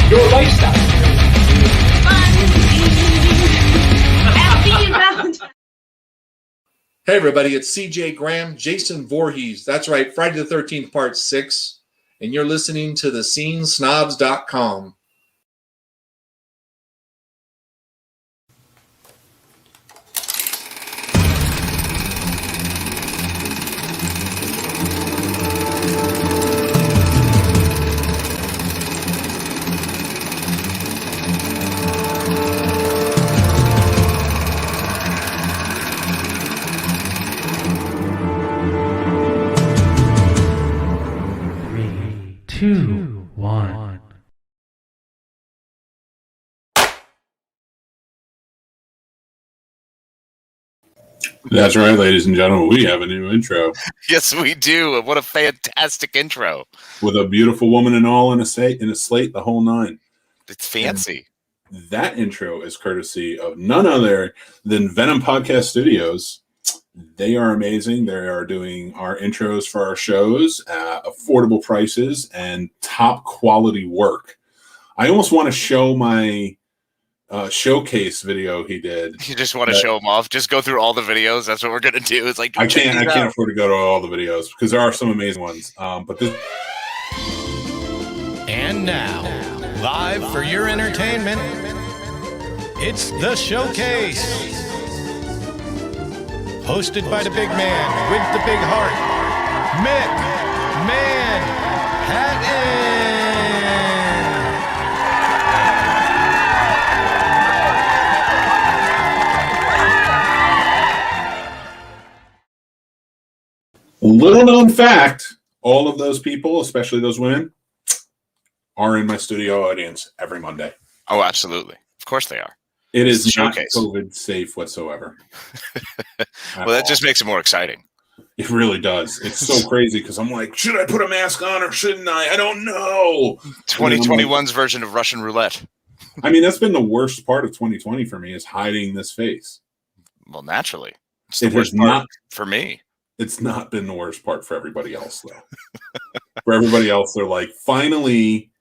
Your lifestyle. Hey everybody, it's CJ Graham, Jason Voorhees. That's right, Friday the 13th, part 6. And you're listening to the scenesnobs.com. Two, one. That's right, ladies and gentlemen. We have a new intro. Yes, we do. What a fantastic intro. With a beautiful woman and all in a slate, the whole nine. It's fancy. And that intro is courtesy of none other than Venom Podcast Studios. They are amazing. They are doing our intros for our shows at affordable prices and top quality work. I almost want to show my showcase video he did. You just want to show them off. Just go through all the videos. That's what we're gonna do. It's like I can't afford to go to all the videos because there are some amazing ones. But this. And now, live for your entertainment, it's The Showcase. Hosted by the big man with the big heart, Mick Manhattan. Little known fact, all of those people, especially those women, are in my studio audience every Monday. Oh, absolutely. Of course they are. It is not Showcase. COVID safe whatsoever. Well, that just makes it more exciting. It really does. It's so crazy because I'm like, should I put a mask on or shouldn't I? I don't know. 2021's version of Russian roulette. I mean, that's been the worst part of 2020 for me is hiding this face. Well, naturally. It's the It worst has part not. for me. It's not been the worst part for everybody else, though. For everybody else, they're like, finally,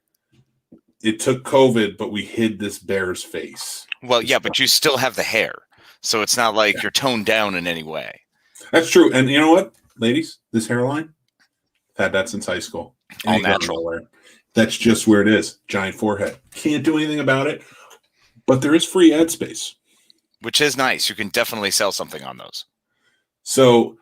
it took COVID, but we hid this bear's face. Well, yeah, but you still have the hair. So it's not like you're toned down in any way. That's true. And you know what, ladies? This hairline, I've had that since high school. All natural. That's just where it is. Giant forehead. Can't do anything about it, but there is free ad space. Which is nice. You can definitely sell something on those. So,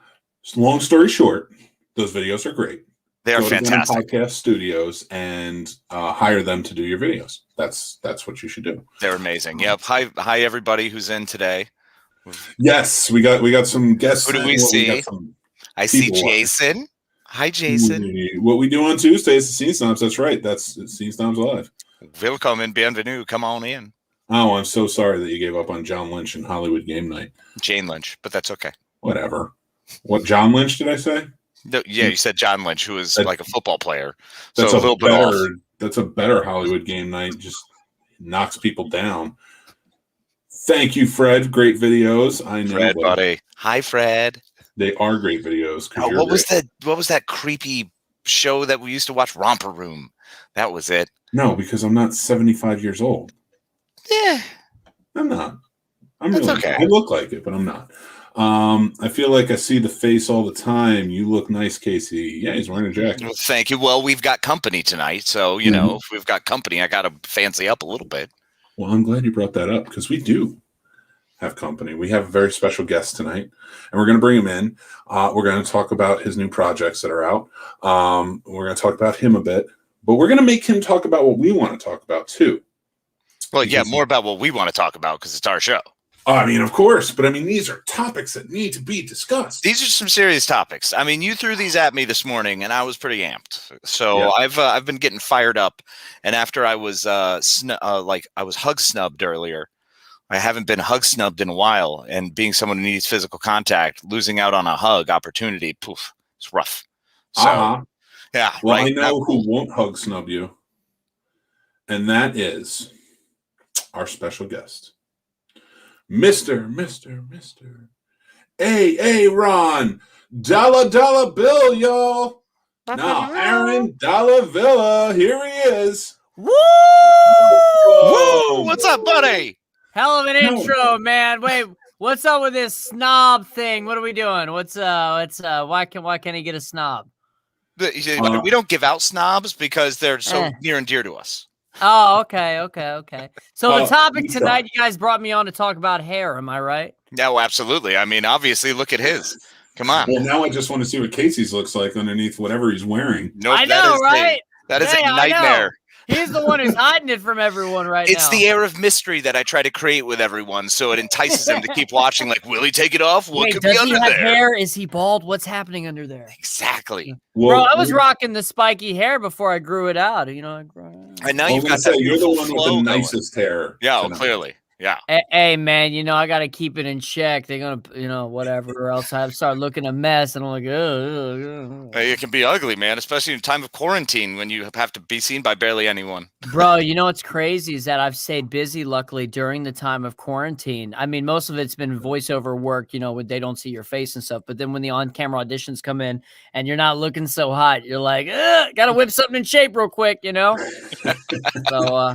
long story short, those videos are great. They are Go to fantastic. Podcast Studios and hire them to do your videos. That's what you should do. They're amazing. Yep. Hi, everybody who's in today. Yes, we got some guests. Who do we see? I see Jason. Hi, Jason. What we do on Tuesday is the Scene Snobs. That's right. That's Scene Snobs Live. Welcome and bienvenue. Come on in. Oh, I'm so sorry that you gave up on John Lynch and Hollywood Game Night. Jane Lynch, but that's okay. Whatever. What, John Lynch did I say? No, yeah, you said John Lynch, who is like a football player. So That's a little bit off. That's a better Hollywood Game Night. Just knocks people down. Thank you, Fred. Great videos. I know, Fred, buddy. Hi, Fred. They are great videos. Oh, what was that creepy show that we used to watch? Romper Room. That was it. No, because I'm not 75 years old. Yeah, I'm not. That's okay. I look like it, but I'm not. I feel like I see the face all the time. You look nice, Casey. Yeah, he's wearing a jacket. Well, thank you. Well, we've got company tonight, so you know, if we've got company, I got to fancy up a little bit. Well, I'm glad you brought that up because we do have company. We have a very special guest tonight, and we're going to bring him in. We're going to talk about his new projects that are out. We're going to talk about him a bit, but we're going to make him talk about what we want to talk about too. Well, yeah, more about what we want to talk about because it's our show. I mean, of course, but I mean, these are topics that need to be discussed. These are some serious topics. I mean, you threw these at me this morning, and I was pretty amped. So Yeah. I've been getting fired up, and after I was I was hug snubbed earlier. I haven't been hug snubbed in a while, and being someone who needs physical contact, losing out on a hug opportunity, poof, it's rough. So yeah, Well, right. I know who won't hug snub you, and that is our special guest. Mr. Aaron Dalla Bill, y'all. Now, Aaron Dalla Villa, here he is. Woo! Woo! What's up, buddy? Hell of an intro, man. Wait, what's up with this snob thing? What are we doing? Why can't he get a snob? We don't give out snobs because they're so near and dear to us. Oh, okay. So the topic Lisa. tonight, you guys brought me on to talk about hair. Am I right? No, absolutely. I mean, obviously, look at his. Come on. Well, now I just want to see what Casey's looks like underneath whatever he's wearing. Nope, I know, right? That is Hey, a I know. nightmare. He's the one who's hiding it from everyone right now. It's the air of mystery that I try to create with everyone, so it entices them to keep watching. Like, will he take it off? What Wait, could does be he under have there? hair? Is he bald? What's happening under there? Exactly. Well, Bro, I was rocking the spiky hair before I grew it out. You know, And now I you've was got gonna say, that you're the beautiful one with flow the going. nicest hair. Yeah, well, tonight. clearly. Yeah. Hey, man, you know, I got to keep it in check. They're going to, you know, whatever, or else I start looking a mess and I'm like, Hey, it can be ugly, man, especially in time of quarantine when you have to be seen by barely anyone. Bro, you know what's crazy is that I've stayed busy, luckily, during the time of quarantine. I mean, most of it's been voiceover work, you know, when they don't see your face and stuff. But then when the on-camera auditions come in and you're not looking so hot, you're like, got to whip something in shape real quick, you know? So,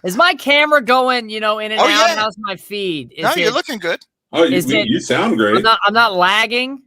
is my camera going, you know, in and out? Yeah. How's my feed? No, you're looking good. Oh, Is it- you sound great. I'm not lagging.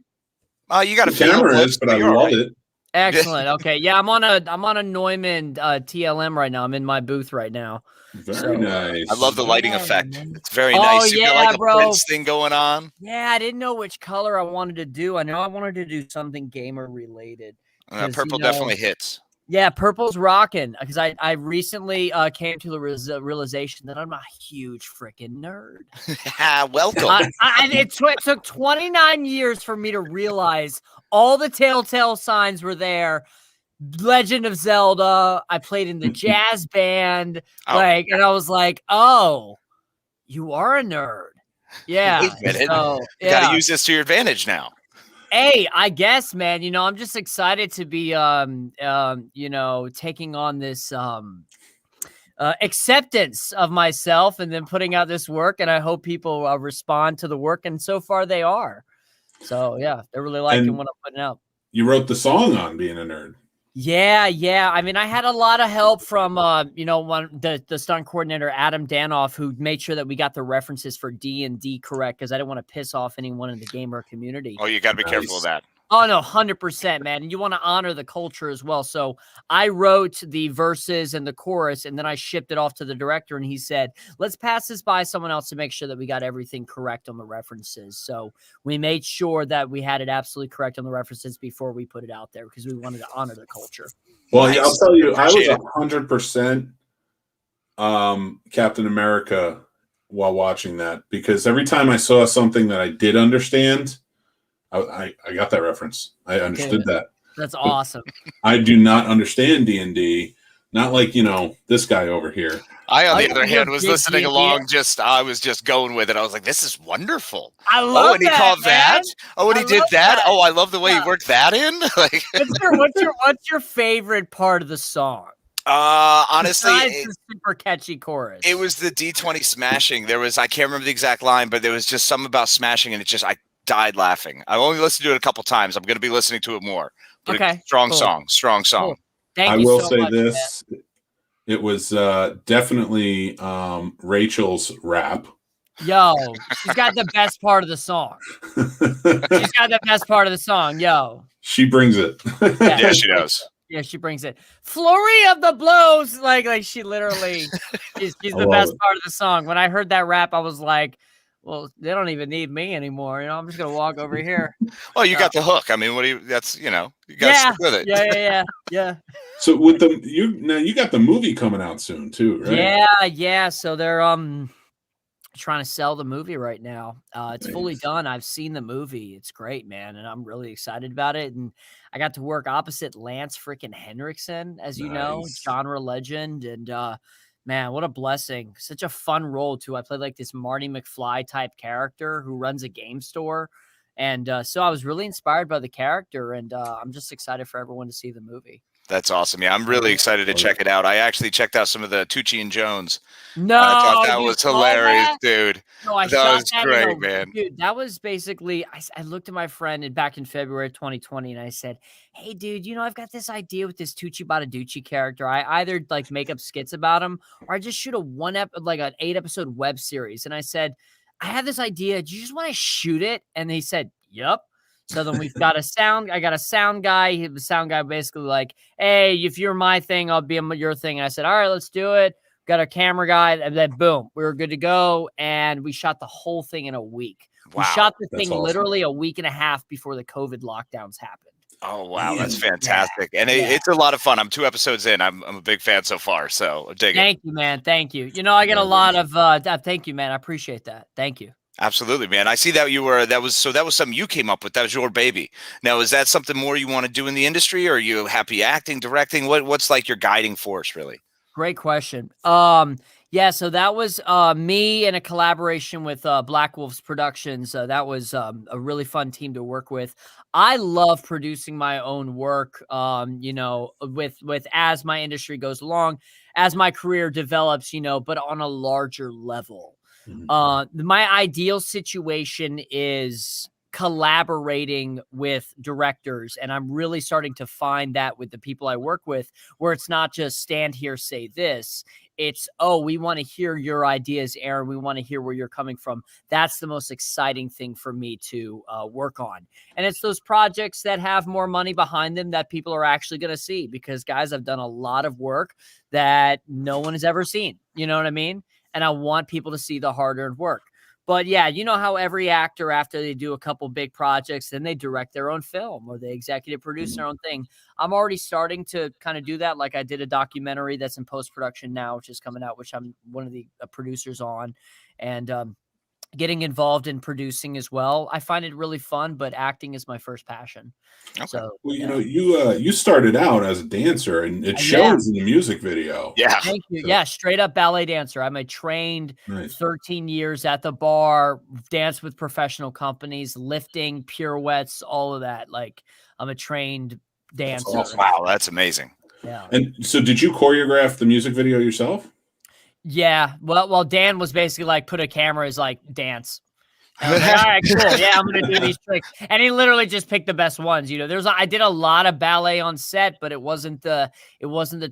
You got a The few camera clips, is, but I you're all love right. it. Excellent. Okay. Yeah, I'm on a Neumann TLM right now. I'm in my booth right now. Very So, nice. I love the lighting Yeah, effect. man. It's very Oh, nice. You got yeah, like a bro. Prince thing going on. Yeah, I didn't know which color I wanted to do. I know I wanted to do something gamer related. 'Cause, Purple you know, definitely hits. Yeah, purple's rocking because I recently came to the realization that I'm a huge freaking nerd. Welcome. It took 29 years for me to realize all the telltale signs were there. Legend of Zelda. I played in the jazz band, and I was like, "Oh, you are a nerd." Yeah. Wait a minute. So, You got to use this to your advantage now. Hey, I guess, man, you know, I'm just excited to be, you know, taking on this acceptance of myself and then putting out this work. And I hope people respond to the work. And so far they are. So, yeah, they're really liking what I'm putting out. You wrote the song on being a nerd. Yeah. I mean, I had a lot of help from, you know, the stunt coordinator, Adam Danoff, who made sure that we got the references for D&D correct because I didn't want to piss off anyone in the gamer community. Oh, you got to be careful Nice. of that. Oh, no, 100%, man. And you want to honor the culture as well. So I wrote the verses and the chorus, and then I shipped it off to the director, and he said, let's pass this by someone else to make sure that we got everything correct on the references. So we made sure that we had it absolutely correct on the references before we put it out there because we wanted to honor the culture. Well, Nice. I'll tell you, I was Appreciate it. 100% Captain America while watching that because every time I saw something that I did understand, I got that reference. I understood that. That's awesome. I do not understand D&D. Not like, you know, this guy over here. I, on Oh, the yeah, other you're hand, was big listening D&D. along. I was just going with it. I was like, this is wonderful. I love and he that, called man. that. Oh, and I he did love that. that. Oh, I love the way he Yeah. worked that in. Like, What's your favorite part of the song? honestly, Besides the super catchy chorus. it was the D20 smashing. I can't remember the exact line, but there was just something about smashing, and I died laughing. I only listened to it a couple times. I'm going to be listening to it more. But Okay, strong cool. song. Cool. Thank I you will so say much, man. this. It was definitely Rachel's rap. Yo, she's got the best part of the song. She's got the best part of the song. Yo. She brings it. Yeah, she does. Yeah, she brings it. Flurry of the blows. Like she literally, she's the best part of the song. When I heard that rap, I was like, well, they don't even need me anymore. You know, I'm just going to walk over here. Well, you got the hook. I mean, you got to stick with it. Yeah. So with you got the movie coming out soon too, right? Yeah. So they're trying to sell the movie right now. It's fully done. I've seen the movie. It's great, man, and I'm really excited about it. And I got to work opposite Lance freaking Henriksen, as you know, genre legend. And man, what a blessing! Such a fun role too. I played like this Marty McFly type character who runs a game store, and so I was really inspired by the character. And I'm just excited for everyone to see the movie. That's awesome. Yeah, I'm really excited to check it out. I actually checked out some of the Tucci and Jones. No, I thought that was hilarious, dude. No, that was great, man. Dude, that was basically, I looked at my friend back in February 2020 and I said, hey, dude, I've got this idea with this Tucci Badaducci character. I either like make up skits about him or I just shoot an 8-episode web series. And I said, I have this idea. Do you just want to shoot it? And he said, yep. So then we've got I got a sound guy. The sound guy basically like, hey, if you're my thing, I'll be your thing. And I said, all right, let's do it. Got our camera guy. And then boom, we were good to go. And we shot the whole thing in a week. Wow, we shot the thing literally a week and a half before the COVID lockdowns happened. Oh, wow. That's fantastic. Yeah. And it's a lot of fun. I'm 2 episodes in. I'm a big fan so far. So dig it. Thank you, man. Thank you. I get a lot of thank you, man. I appreciate that. Thank you. Absolutely, man. I see that that was something you came up with. That was your baby. Now, is that something more you want to do in the industry, or are you happy acting, directing? What's like your guiding force, really? Great question. Yeah, so that was me in a collaboration with Black Wolves Productions. That was a really fun team to work with. I love producing my own work, with as my industry goes along, as my career develops, but on a larger level. My ideal situation is collaborating with directors, and I'm really starting to find that with the people I work with, where it's not just stand here, say this. It's, oh, we want to hear your ideas, Aaron. We want to hear where you're coming from. That's the most exciting thing for me to work on. And it's those projects that have more money behind them that people are actually going to see, because, guys, I've done a lot of work that no one has ever seen. You know what I mean? And I want people to see the hard-earned work. But yeah, you know how every actor, after they do a couple big projects, then they direct their own film or they executive produce their own thing. I'm already starting to kind of do that. Like I did a documentary that's in post-production now, which is coming out, which I'm one of the producers on, and getting involved in producing as well. I find it really fun, but acting is my first passion. Okay. So, well, you started out as a dancer, and it shows in the music video. Yeah. Thank you. So, yeah, straight up ballet dancer. I'm a trained 13 years at the bar, danced with professional companies, lifting, pirouettes, all of that. Like, I'm a trained dancer. That's awesome. Wow, that's amazing. Yeah. And so did you choreograph the music video yourself? Yeah. Well, Dan was basically like, put a camera, is like, dance. I was like, all right, cool. Yeah, I'm gonna do these tricks. And he literally just picked the best ones. I did a lot of ballet on set, but it wasn't the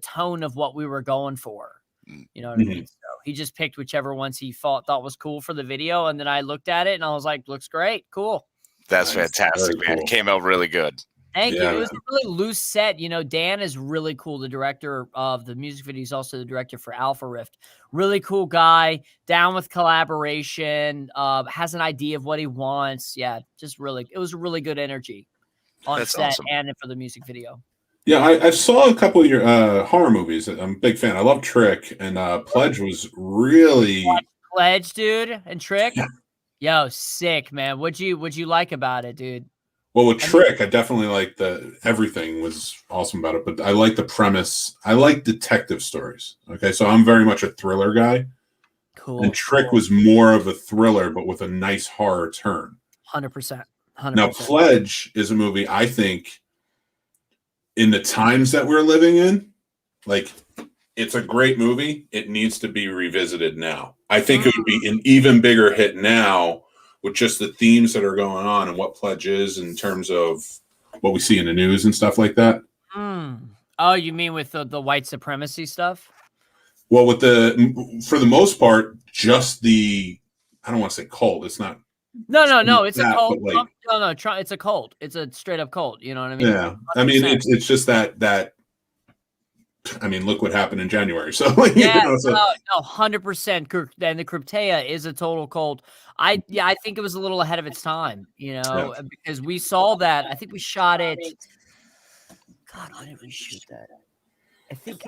tone of what we were going for. You know what I mean? So he just picked whichever ones he thought was cool for the video, and then I looked at it and I was like, looks great, cool. That's fantastic, man. Cool. It came out really good. Thank you. It was a really loose set. Dan is really cool. The director of the music video is also the director for Alpha Rift. Really cool guy, down with collaboration, has an idea of what he wants. Yeah, it was really good energy on set awesome. And for the music video. Yeah, I saw a couple of your horror movies. I'm a big fan. I love Trick, and Pledge was really... Pledge, dude, and Trick? Yo, sick, man. What'd you like about it, dude? Well, with Trick, I definitely like everything was awesome about it, but I like the premise. I like detective stories. Okay, so I'm very much a thriller guy. Cool. And Trick was more of a thriller, but with a nice horror turn. 100%. Now, Pledge is a movie, I think, in the times that we're living in, like, it's a great movie. It needs to be revisited now. I think it would be an even bigger hit now, with just the themes that are going on and what Pledge is in terms of what we see in the news and stuff like that. Oh, you mean with the white supremacy stuff? Well, for the most part, just the I don't want to say cult. It's not. No. It's a that, cult. but, like, No. It's a cult. It's a straight up cult. You know what I mean? Yeah. I mean, 100%. it's just that. I mean, look what happened in January. So, Yeah, you know, so, no, 100%. And the Cryptea is a total cult. I think it was a little ahead of its time, you know, because we saw that. I think we shot it. God, when did we shoot that?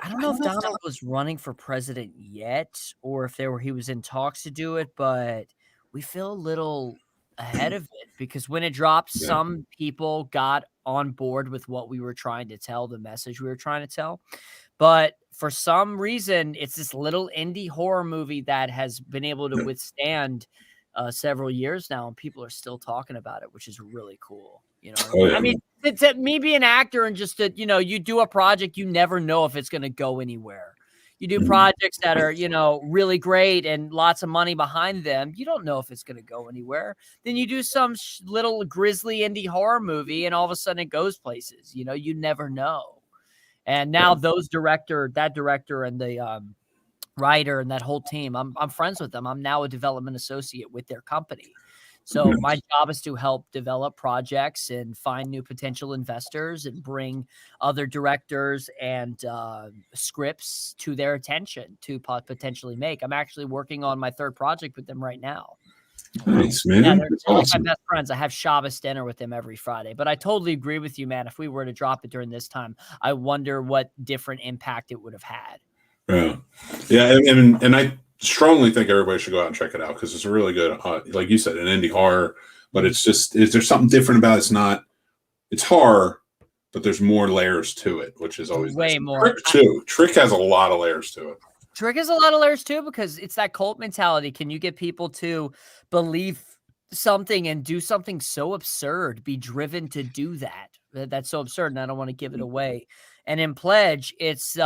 I don't know if Donald was running for president yet, or if he was in talks to do it, but we feel a little ahead of it because when it dropped, some people got on board with what we were trying to tell, the message we were trying to tell. But for some reason, it's this little indie horror movie that has been able to withstand several years now, and people are still talking about it, which is really cool. You know what I mean? It's me being an actor and just that, you know, you do a project, you never know if it's going to go anywhere. You do projects that are, you know, really great and lots of money behind them. You don't know if it's going to go anywhere. Then you do some little grisly indie horror movie and all of a sudden it goes places. You know, you never know. And now that director and the writer and that whole team, I'm friends with them. I'm now a development associate with their company. So my job is to help develop projects and find new potential investors and bring other directors and scripts to their attention to potentially make. I'm actually working on my third project with them right now. Nice, man. Yeah, they're awesome. my best friends. I have Shabbos dinner with them every Friday. But I totally agree with you, man. If we were to drop it during this time, I wonder what different impact it would have had. Yeah, and I strongly think everybody should go out and check it out because it's a really good, like you said, an indie horror. But it's just, is there something different about it? It's horror, but there's more layers to it, which is always way nice. more. Trick too. Trick has a lot of layers to it. Trick has a lot of layers too because it's that cult mentality. Can you get people to believe something and do something so absurd, be driven to do that? That's so absurd, and I don't want to give it away. And in Pledge, it's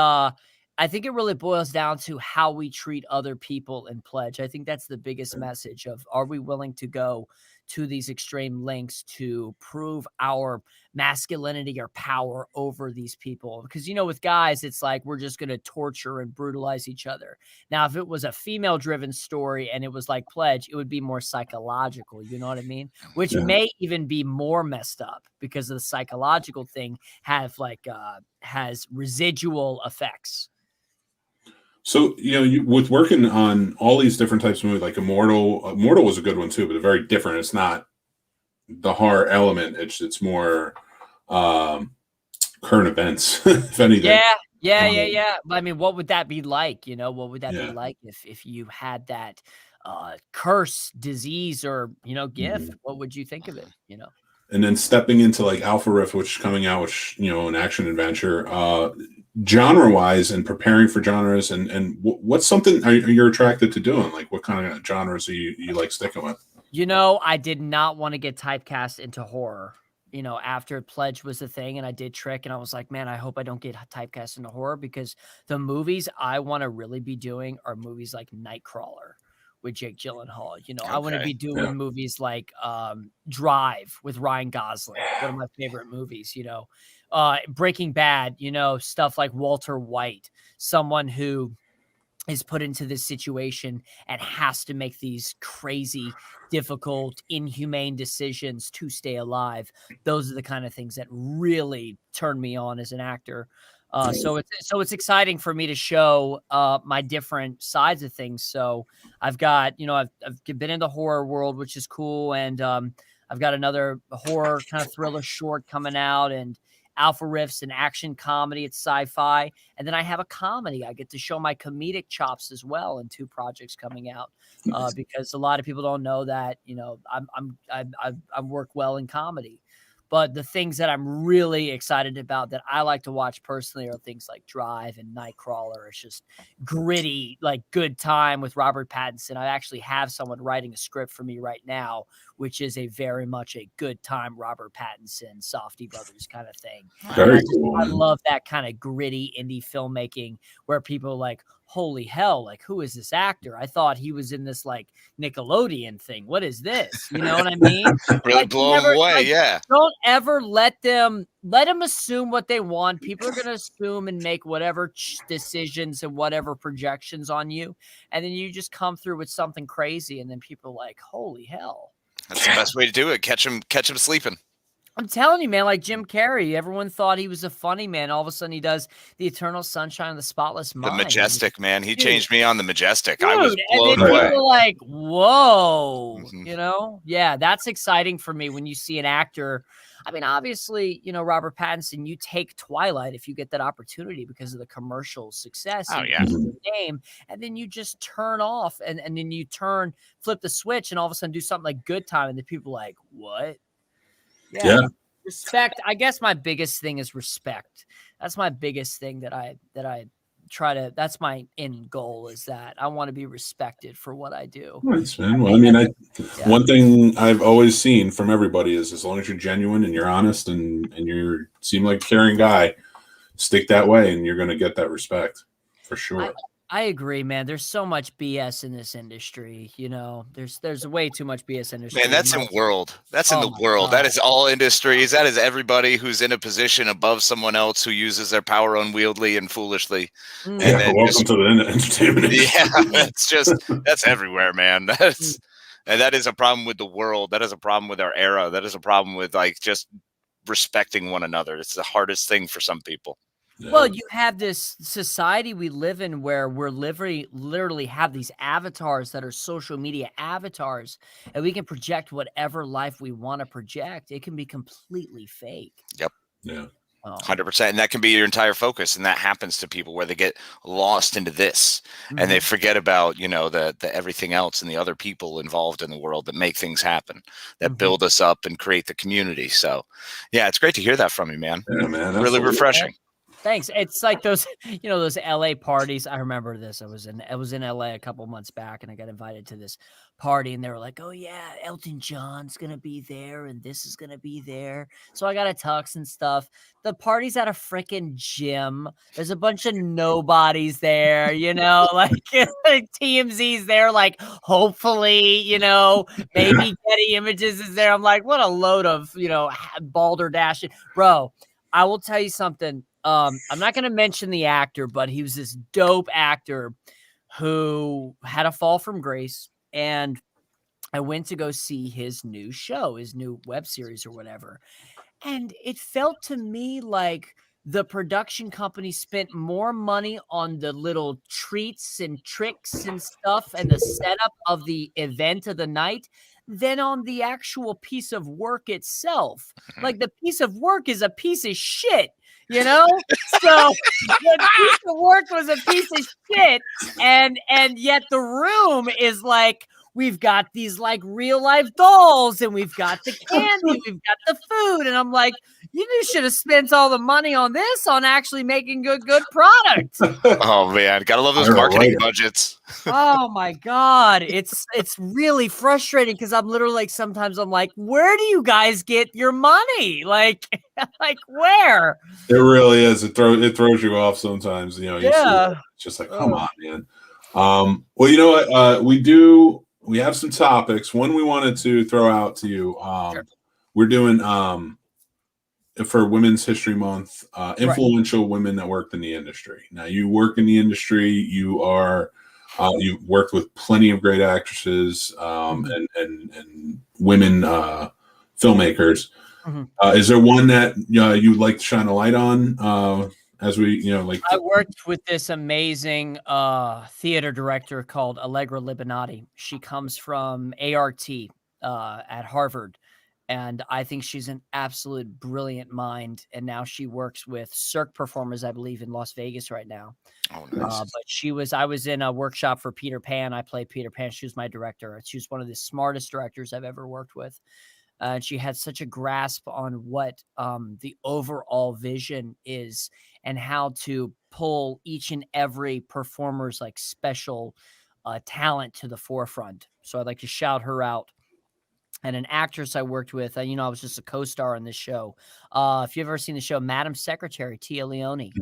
I think it really boils down to how we treat other people in Pledge. I think that's the biggest message of, are we willing to go to these extreme lengths to prove our masculinity or power over these people? Because, you know, with guys, it's like, we're just going to torture and brutalize each other. Now, if it was a female driven story and it was like Pledge, it would be more psychological. You know what I mean? Which may even be more messed up because of the psychological thing has residual effects. So, you know, with working on all these different types of movies, like Immortal was a good one too, but they're very different. It's not the horror element. It's more current events, if anything. Yeah. But I mean, what would that be like? You know, what would that be like if you had that curse, disease, or, you know, gift? What would you think of it? You know? And then stepping into like Alpha Rift, which is coming out, which, you know, an action adventure, genre wise, and preparing for genres, and what's something you're attracted to doing? Like, what kind of genres are you like sticking with? You know, I did not want to get typecast into horror. You know, after Pledge was the thing, and I did Trick, and I was like, man, I hope I don't get typecast into horror, because the movies I want to really be doing are movies like Nightcrawler with Jake Gyllenhaal. You know, I want to be doing movies like Drive with Ryan Gosling, one of my favorite movies, you know. Breaking Bad, you know, stuff like Walter White, someone who is put into this situation and has to make these crazy, difficult, inhumane decisions to stay alive. Those are the kind of things that really turn me on as an actor. So it's exciting for me to show my different sides of things. So I've got, you know, I've been in the horror world, which is cool. And I've got another horror kind of thriller short coming out, and Alpha Rift's an action comedy. It's sci-fi. And then I have a comedy. I get to show my comedic chops as well in 2 projects coming out, because a lot of people don't know that, you know, I work well in comedy. But the things that I'm really excited about that I like to watch personally are things like Drive and Nightcrawler. It's just gritty, like good time with Robert Pattinson. I actually have someone writing a script for me right now, which is a very much a good time Robert Pattinson, Safdie Brothers kind of thing. Very cool. I love that kind of gritty indie filmmaking where people are like, holy hell, like, who is this actor? I thought he was in this like Nickelodeon thing. What is this? You know what I mean? Really Like, blow them away. like, Yeah. don't ever let them assume what they want. People are going to assume and make whatever decisions and whatever projections on you. And then you just come through with something crazy. And then people are like, holy hell. That's the best way to do it. Catch him sleeping. I'm telling you, man, like Jim Carrey, everyone thought he was a funny man. All of a sudden he does The Eternal Sunshine of the Spotless Mind. The Majestic, man. He Dude. changed me on The Majestic. Dude, I was blown and then away. people are like, whoa, Mhm. you know? Yeah, that's exciting for me when you see an actor. I mean, obviously, you know, Robert Pattinson, you take Twilight if you get that opportunity because of the commercial success. Oh, and yeah. the name, and then you just turn off and then you flip the switch and all of a sudden do something like Good Time and the people are like, what? Yeah. Respect. I guess my biggest thing is respect. That's my biggest thing that I try to, that's my end goal, is that I want to be respected for what I do. Nice, man. Well, I mean, one thing I've always seen from everybody is as long as you're genuine and you're honest and you seem like a caring guy, stick that way and you're going to get that respect for sure. I agree, man. There's so much BS in this industry. You know, there's way too much BS in this industry. Man, that's in world. That's in Oh the my world. God. That is all industries. That is everybody who's in a position above someone else who uses their power unwieldly and foolishly. Mm. And Yeah, then welcome to the entertainment industry. Yeah, that's everywhere, man. And that is a problem with the world. That is a problem with our era. That is a problem with like just respecting one another. It's the hardest thing for some people. Well, you have this society we live in where we're literally have these avatars that are social media avatars, and we can project whatever life we want to project. It can be completely fake. Yep. Yeah. 100%. And that can be your entire focus. And that happens to people where they get lost into this and they forget about, you know, the everything else and the other people involved in the world that make things happen, that build us up and create the community. So yeah, it's great to hear that from you, man. Yeah, man. Really refreshing. Thanks. It's like those, you know, those LA parties. I remember this. I was in LA a couple months back and I got invited to this party and they were like, oh yeah, Elton John's going to be there and this is going to be there. So I got a tux and stuff. The party's at a freaking gym. There's a bunch of nobodies there, you know, like TMZ's there, like hopefully, you know, maybe Getty Images is there. I'm like, what a load of, you know, balderdash. Bro, I will tell you something. I'm not going to mention the actor, but he was this dope actor who had a fall from grace. And I went to go see his new show, his new web series or whatever. And it felt to me like the production company spent more money on the little treats and tricks and stuff and the setup of the event of the night than on the actual piece of work itself. Like the piece of work is a piece of shit. You know, so the piece of work was a piece of shit, and yet the room is like we've got these like real life dolls, and we've got the candy, we've got the food, and I'm like, you should have spent all the money on this on actually making good product. Oh man, gotta love those marketing budgets. Oh my God, it's really frustrating because I'm literally like sometimes I'm like, where do you guys get your money? Like where? It really is. It throws you off sometimes. You know, you see it. It's just like, come on, man. Well, you know what? We have some topics. One we wanted to throw out to you. Sure. We're doing for Women's History Month, influential women that worked in the industry. Now, you work in the industry. You are you've worked with plenty of great actresses and women filmmakers. Is there one that you'd like to shine a light on? As we, you know, like I worked with this amazing theater director called Allegra Libinati. She comes from ART at Harvard, and I think she's an absolute brilliant mind. And now she works with Cirque performers, I believe, in Las Vegas right now. Oh, nice. But I was in a workshop for Peter Pan. I played Peter Pan. She was my director. She was one of the smartest directors I've ever worked with. And she had such a grasp on what the overall vision is and how to pull each and every performer's like special talent to the forefront. So I'd like to shout her out. And an actress I worked with, I was just a co-star on this show. If you've ever seen the show Madam Secretary, Tia Leone,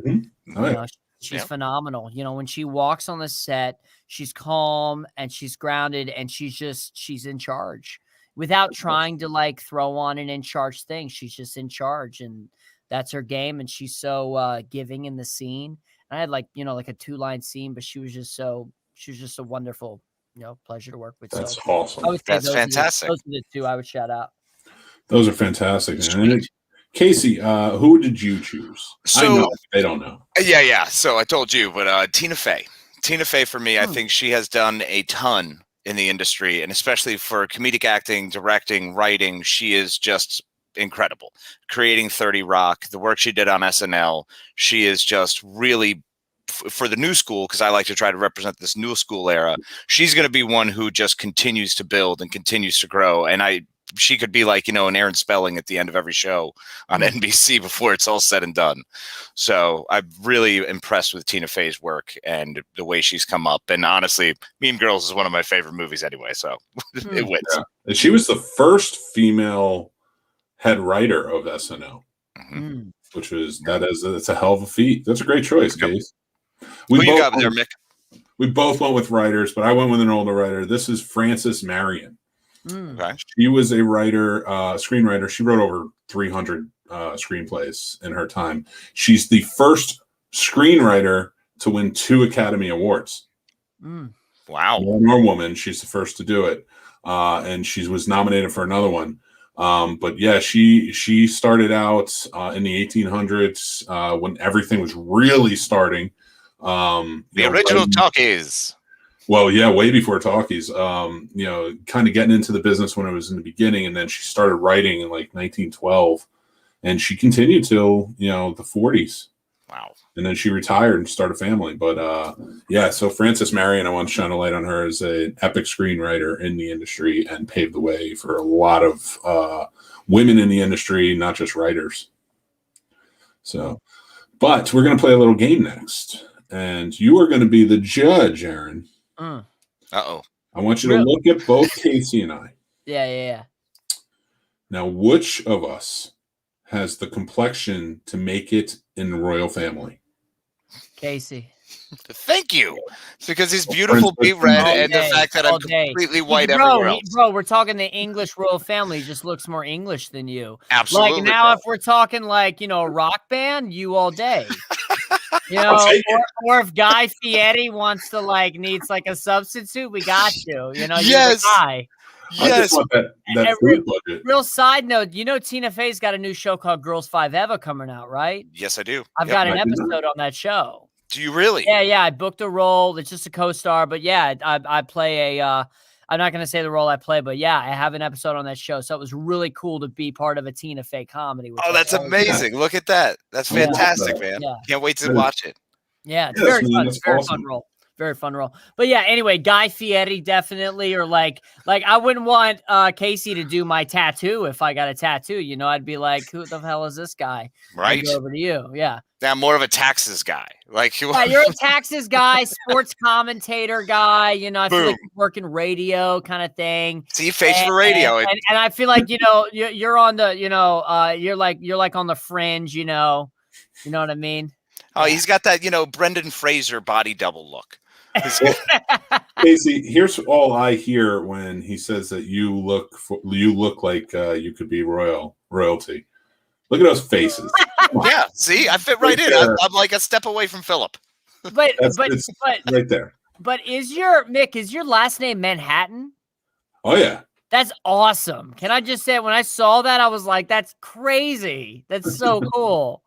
She's phenomenal. You know, when she walks on the set, she's calm and she's grounded and she's in charge without trying to like throw on an in charge thing. She's just in charge, and that's her game. And she's so giving in the scene. And I had like, you know, like a 2-line scene, but she was just a wonderful, you know, pleasure to work with. That's so awesome. I would say That's fantastic. Those are the two I would shout out. Those are fantastic, man. And Casey, who did you choose? So, I know they don't know. Yeah. So I told you, but Tina Fey. Tina Fey for me, I think she has done a ton in the industry, and especially for comedic acting, directing, writing, she is just incredible. Creating 30 Rock, the work she did on SNL, she is just really for the new school, because I like to try to represent this new school era. She's going to be one who just continues to build and continues to grow, and she could be like, you know, an Aaron Spelling at the end of every show on NBC before it's all said and done. So I'm really impressed with Tina Fey's work and the way she's come up. And honestly, Mean Girls is one of my favorite movies anyway, so it wins. Yeah. And she was the first female head writer of SNL, which is that's a hell of a feat. That's a great choice, Case. Who you got there, Mick? We both went with writers, but I went with an older writer. This is Frances Marion. Okay. She was a writer, screenwriter. She wrote over 300 screenplays in her time. She's the first screenwriter to win 2 Academy Awards. Wow. Man or woman, she's the first to do it. And she was nominated for another one. But yeah, she started out in the 1800s when everything was really starting. The original talkies. Well, yeah, way before talkies. You know, kind of getting into the business when it was in the beginning, and then she started writing in like 1912, and she continued till, you know, the 40s. Wow. And then she retired and started a family. But yeah, so Frances Marion, I want to shine a light on her as an epic screenwriter in the industry and paved the way for a lot of women in the industry, not just writers. So, but we're going to play a little game next, and you are going to be the judge, Aaron. Uh-oh. I want you to look at both Casey and I. Yeah. Now, which of us has the complexion to make it in the royal family? Casey. Thank you. It's because he's beautiful, be red, and the fact that I'm completely white everywhere else. Bro, we're talking the English royal family. He just looks more English than you. Absolutely. Like now, if we're talking like, you know, a rock band, you all day. You know, or if Guy Fieri wants to needs a substitute, we got you. You know, yes. You're the guy. I just want that food budget. Real side note, you know Tina Fey's got a new show called Girls 5 Eva coming out, right? Yes, I do. I've got an episode on that show. Do you really? Yeah. I booked a role. It's just a co-star, but yeah, I play a. I'm not going to say the role I play, but yeah, I have an episode on that show. So it was really cool to be part of a Tina Fey comedy. Oh, that's amazing. Look at that. That's fantastic, man. Yeah. Can't wait to watch it. Yeah, it's very fun. It's very fun role. Very fun role. But yeah, anyway, Guy Fieri definitely, or like I wouldn't want Casey to do my tattoo if I got a tattoo. You know, I'd be like, who the hell is this guy? Right. Go over to you. Yeah. I'm more of a taxes guy. Yeah, you're a taxes guy, sports commentator guy. You know, I feel like you're working radio kind of thing. See, face for radio, and I feel like you're on the you're like on the fringe. You know what I mean? Oh, he's got that Brendan Fraser body double look. Casey, here's all I hear when he says that you look like you could be royalty. Look at those faces. Yeah, see, I fit right in. I'm like a step away from Philip. But right there. But is your last name Manhattan? Oh yeah. That's awesome. Can I just say, when I saw that, I was like, that's crazy. That's so cool.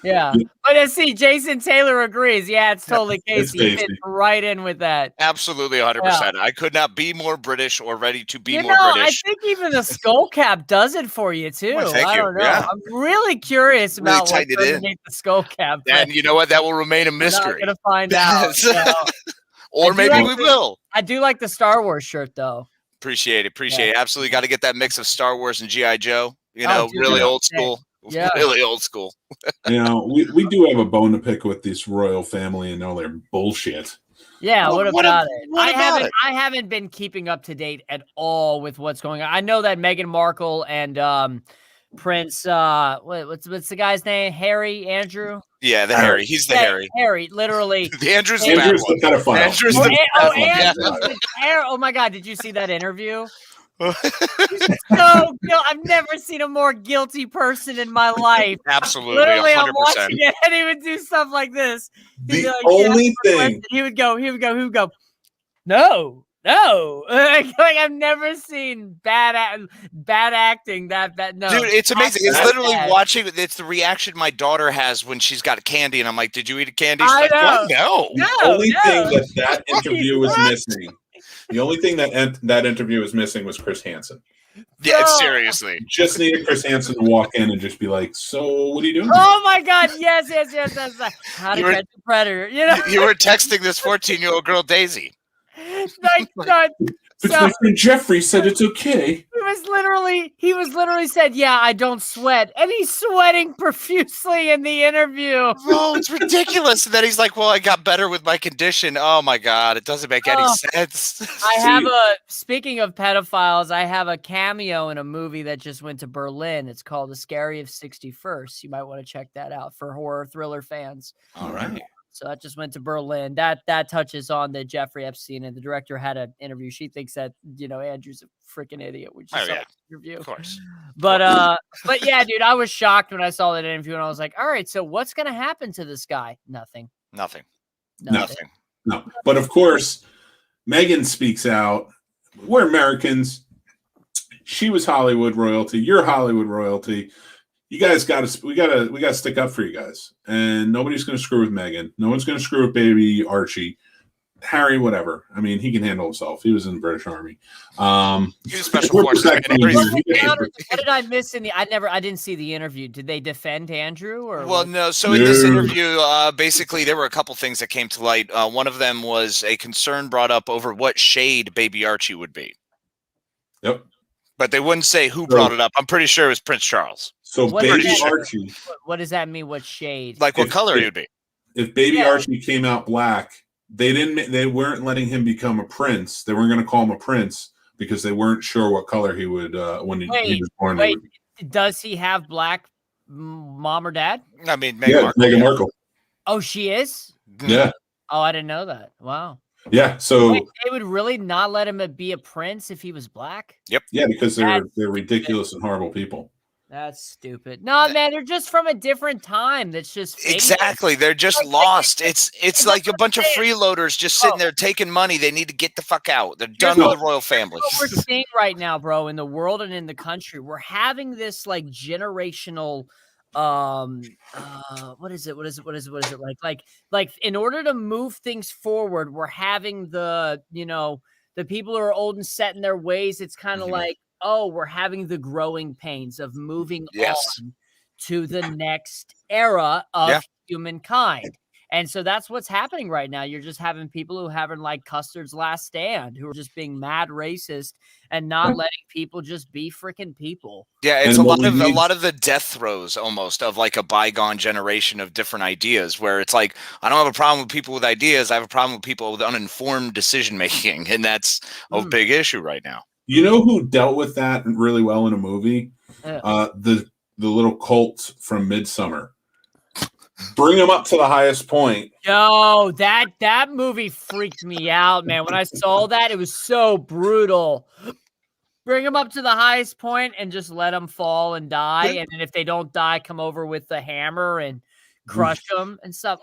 Yeah. But see, Jason Taylor agrees. Yeah, it's totally Casey. He fits right in with that. Absolutely 100%. Yeah. I could not be more British or ready to be more British. I think even the skull cap does it for you too. Well, I don't know. Yeah. I'm really curious about what's underneath the skull cap. And you know what? That will remain a mystery. We're gonna find out. Or maybe we will. I do like the Star Wars shirt though. Appreciate it. Absolutely got to get that mix of Star Wars and G.I. Joe. Really old school. Yeah. Really old school. We do have a bone to pick with this royal family and all their bullshit. Yeah, what about it? I haven't been keeping up to date at all with what's going on. I know that Meghan Markle and Prince what's the guy's name? Andrew? Yeah, the Harry. He's the Harry. Harry, literally. The Andrew's the bad Andrew's one. the pedophile. Andrew's the bad one. Yeah. Andrew's the oh my God, did you see that interview? So I've never seen a more guilty person in my life. Absolutely, Literally, 100%. I'm watching it, and he would do stuff like this. He'd The be like, only thing. he would go, no. Like I've never seen bad acting that no. Dude, it's amazing. It's That's literally bad. watching. It's the reaction my daughter has when she's got candy, and I'm like, "Did you eat a candy?" She's I like, "What? know. No." The only thing no. that interview was missing. The only thing that interview was missing was Chris Hansen. Yeah, No. seriously. Just needed Chris Hansen to walk in and just be like, "So, what are you doing?" Oh my God! Yes. How to You were- catch a predator? You know, You were texting this 14-year-old girl, Daisy. like, But so my friend Jeffrey said it's okay. he was literally said, "Yeah, I don't sweat," and he's sweating profusely in the interview. Oh, it's ridiculous. And then he's like, "Well, I got better with my condition." Oh my God, it doesn't make any Oh. sense. I have speaking of pedophiles, I have a cameo in a movie that just went to Berlin. It's called The Scary of 61st. You might want to check that out for horror thriller fans. All right. So that just went to Berlin. That touches on the Jeffrey Epstein, and the director had an interview. She thinks that Andrew's a freaking idiot, which is interview. Of course. But yeah, dude, I was shocked when I saw that interview, and I was like, all right, so what's gonna happen to this guy? Nothing. Nothing. No. But of course, Megan speaks out. We're Americans. She was Hollywood royalty. You're Hollywood royalty. You guys we gotta stick up for you guys. And nobody's gonna screw with Megan. No one's gonna screw with baby Archie. Harry, whatever. I mean, he can handle himself. He was in the British Army. He was special forces. What did I miss in the? I didn't see the interview. Did they defend Andrew or? Well, what? no. So in this interview, basically, there were a couple things that came to light. One of them was a concern brought up over what shade baby Archie would be. Yep. But they wouldn't say who brought it up. I'm pretty sure it was Prince Charles. So What baby is that? Archie, What does that mean? What shade? Like what If- color if- he would be. if baby Yeah. Archie came out black, they weren't letting him become a prince. They weren't going to call him a prince because they weren't sure what color he would when he was born. Wait, does he have black mom or dad? I mean, Meghan Markle. Oh, she is. Yeah. Oh, I didn't know that. Wow. Yeah. So Wait, they would really not let him be a prince if he was black? yeah, because they're That's ridiculous and horrible people. That's stupid. No, man, they're just from a different time. That's just fake. Exactly. They're just lost. It's like a bunch of freeloaders just sitting there taking money. They need to get the fuck out. They're done with the royal family. What we're seeing right now, bro, in the world and in the country, we're having this like generational what is it like in order to move things forward, we're having the people who are old and set in their ways. It's kind of like, oh, we're having the growing pains of moving on to the next era of humankind. And so that's what's happening right now. You're just having people who having like Custer's Last Stand, who are just being mad racist and not letting people just be freaking people. Yeah, it's And a lot of the death throes almost of like a bygone generation of different ideas, where it's like, I don't have a problem with people with ideas. I have a problem with people with uninformed decision making, and that's a big issue right now. You know who dealt with that really well in a movie? Yeah. The little cult from Midsummer. Bring them up to the highest point. Yo, that movie freaked me out, man. When I saw that, it was so brutal. Bring them up to the highest point and just let them fall and die. And then if they don't die, come over with the hammer and crush them and stuff.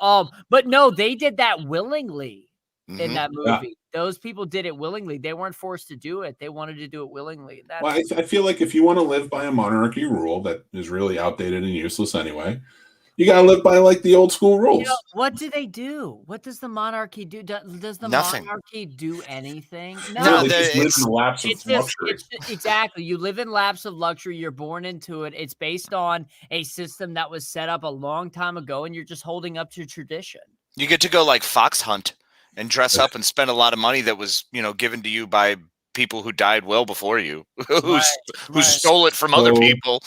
But no, they did that willingly in that movie. Yeah. Those people did it willingly. They weren't forced to do it. They wanted to do it willingly. Well, I feel like if you want to live by a monarchy rule that is really outdated and useless anyway, you got to live by like the old school rules. What do they do? What does the monarchy do? Does the Nothing. monarchy do anything? No, they just live in a lapse of luxury. Exactly. You live in lapse of luxury. You're born into it. It's based on a system that was set up a long time ago, and you're just holding up to tradition. You get to go like fox hunt and dress up and spend a lot of money that was, given to you by people who died well before you, who stole it from other people.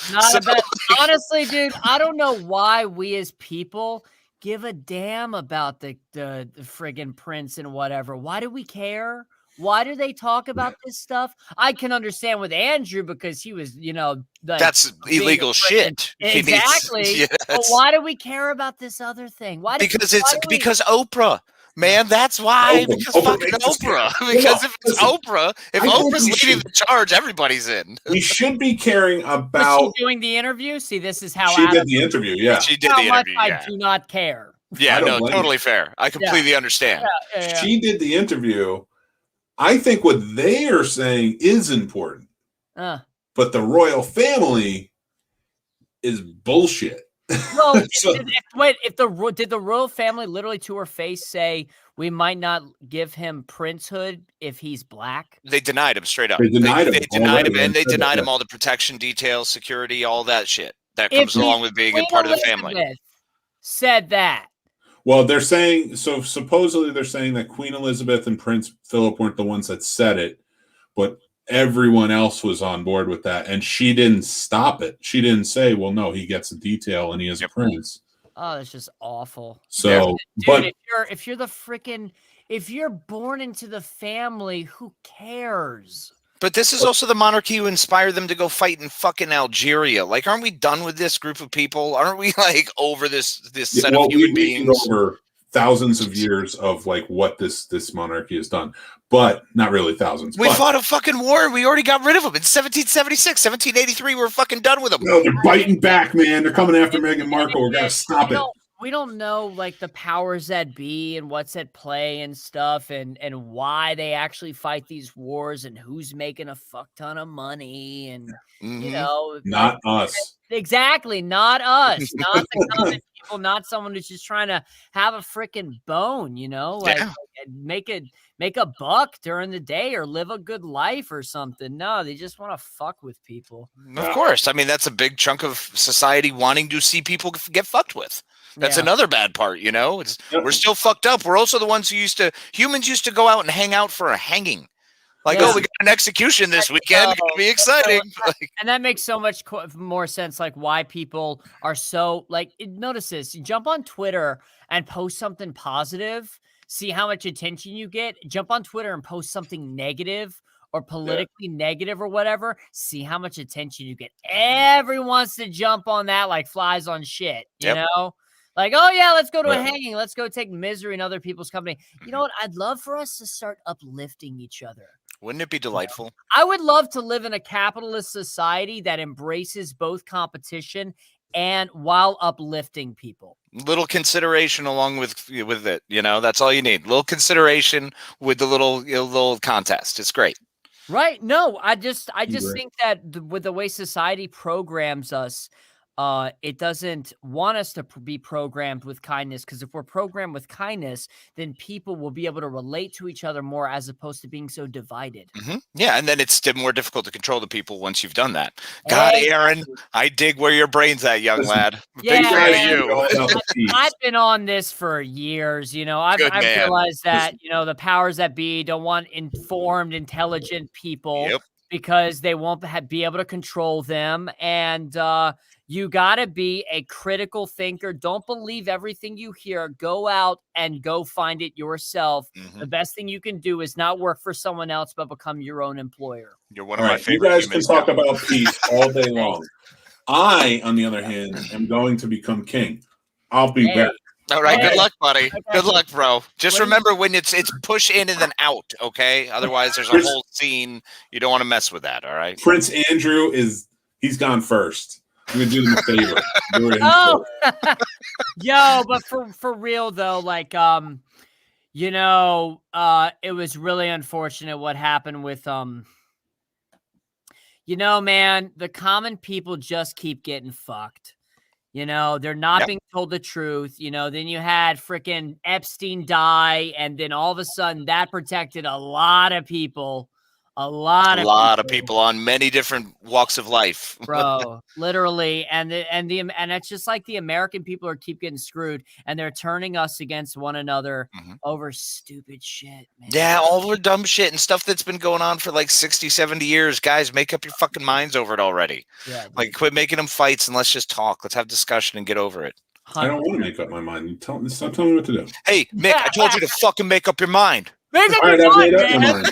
Honestly, dude, I don't know why we as people give a damn about the friggin' prince and whatever. Why do we care? Why do they talk about this stuff? I can understand with Andrew because he was, like, That's illegal shit. Exactly. Yes. But why do we care about this other thing? Because Oprah. Man, that's why. Because fucking Oprah. Because if it's Oprah, if Oprah's leading the charge, everybody's in. We should be caring about. Was she doing the interview? See, this is how she did the interview. Yeah, she did the interview. I do not care. Yeah, no, totally fair. I completely understand. Yeah. She did the interview. I think what they are saying is important, but the royal family is bullshit. Well, did the royal family literally to her face say we might not give him princehood if he's black? They denied him straight up. They denied him. They denied him, and they denied him all the protection details, security, all that shit that comes along with being a part of the family. Said that. Well, they're saying so. Supposedly, they're saying that Queen Elizabeth and Prince Philip weren't the ones that said it, but everyone else was on board with that, and she didn't stop it. She didn't say, "Well, no, he gets a detail and he is a prince." Oh, that's just awful. So, dude, but if you're born into the family, who cares? But this is also the monarchy who inspired them to go fight in fucking Algeria. Like, aren't we done with this group of people? Aren't we like over this set of human beings? Over thousands of years of like what this monarchy has done, but not really thousands. We fought a fucking war. We already got rid of them in 1776, 1783. We're fucking done with them. No, they're biting back, man. They're coming after Meghan Markle. We gotta stop it. We don't know like the powers that be and what's at play and stuff and why they actually fight these wars and who's making a fuck ton of money and not us. Exactly, not us, not the common people, not someone who's just trying to have a freaking bone, make a buck during the day or live a good life or something. No, they just want to fuck with people. Of course. I mean, that's a big chunk of society wanting to see people get fucked with. That's another bad part, we're still fucked up. We're also the ones humans used to go out and hang out for a hanging. Like, we got an execution this weekend. It's going to be exciting. And that makes so much more sense, like why people are so, notice this. You jump on Twitter and post something positive, see how much attention you get. Jump on Twitter and post something negative or politically negative or whatever, see how much attention you get. Everyone wants to jump on that like flies on shit, you know? Like, oh, yeah, let's go to a hanging. Let's go take misery in other people's company. You know what? I'd love for us to start uplifting each other. Wouldn't it be delightful? I would love to live in a capitalist society that embraces both competition and while uplifting people. Little consideration along with it. That's all you need. Little consideration with the little contest. It's great. Right. No, I just think that with the way society programs us, it doesn't want us to be programmed with kindness, because if we're programmed with kindness, then people will be able to relate to each other more as opposed to being so divided. Mm-hmm. Yeah, and then it's more difficult to control the people once you've done that. God, Aaron, I dig where your brain's at, young lad. Big fan of you. I've been on this for years. I've realized that, the powers that be don't want informed, intelligent people because they won't be able to control them. And, you got to be a critical thinker. Don't believe everything you hear. Go out and go find it yourself. Mm-hmm. The best thing you can do is not work for someone else, but become your own employer. You're one of my favorite. You guys can talk about peace all day long. I, on the other hand, am going to become king. I'll be back. All right. Good luck, buddy. Good luck, bro. Just remember when it's push in and then out, okay? Otherwise, there's a whole scene. You don't want to mess with that, all right? Prince Andrew he's gone first. I'm gonna do them a favor. Yo, but for real though, it was really unfortunate what happened with man, the common people just keep getting fucked. They're not being told the truth. Then you had freaking Epstein die, and then all of a sudden that protected a lot of people. A lot of people on many different walks of life, bro. Literally, and it's just like the American people keep getting screwed, and they're turning us against one another over stupid shit, man. Yeah, all the dumb shit and stuff that's been going on for like 60, 70 years. Guys, make up your fucking minds over it already. Yeah, like quit making them fights and let's just talk. Let's have discussion and get over it. 100%. I don't want to make up my mind. Stop telling me what to do. Hey, Mick, I told you to fucking make up your mind. Make up All right, your I've mind, made up my man. mind.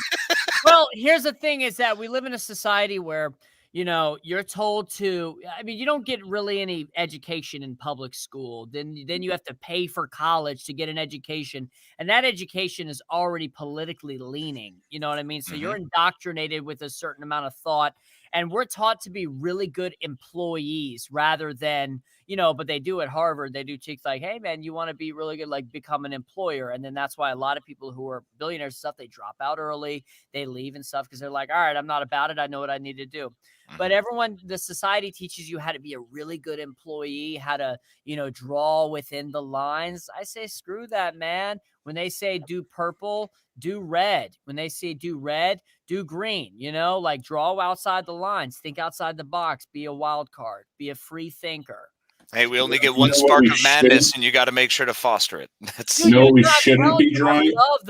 Well, here's the thing is that we live in a society where, you know, you're told to, I mean, you don't get really any education in public school. Then you have to pay for college to get an education. And that education is already politically leaning. You know what I mean? So you're indoctrinated with a certain amount of thought. And we're taught to be really good employees rather than, you know, but they do at Harvard. They do teach like, hey, man, you want to be really good, like become an employer. And then that's why a lot of people who are billionaires and stuff, they drop out early, they leave and stuff because they're like, all right, I'm not about it. I know what I need to do. But everyone, the society teaches you how to be a really good employee, how to, you know, draw within the lines. I say, screw that, man. When they say do purple, do red. When they say do red, do green, you know, like draw outside the lines, think outside the box, be a wild card, be a free thinker. Hey, we only get You one know what spark we of madness, shouldn't- and you got to make sure to foster it. That's Dude, No, we I'm shouldn't telling be you, drawing. I love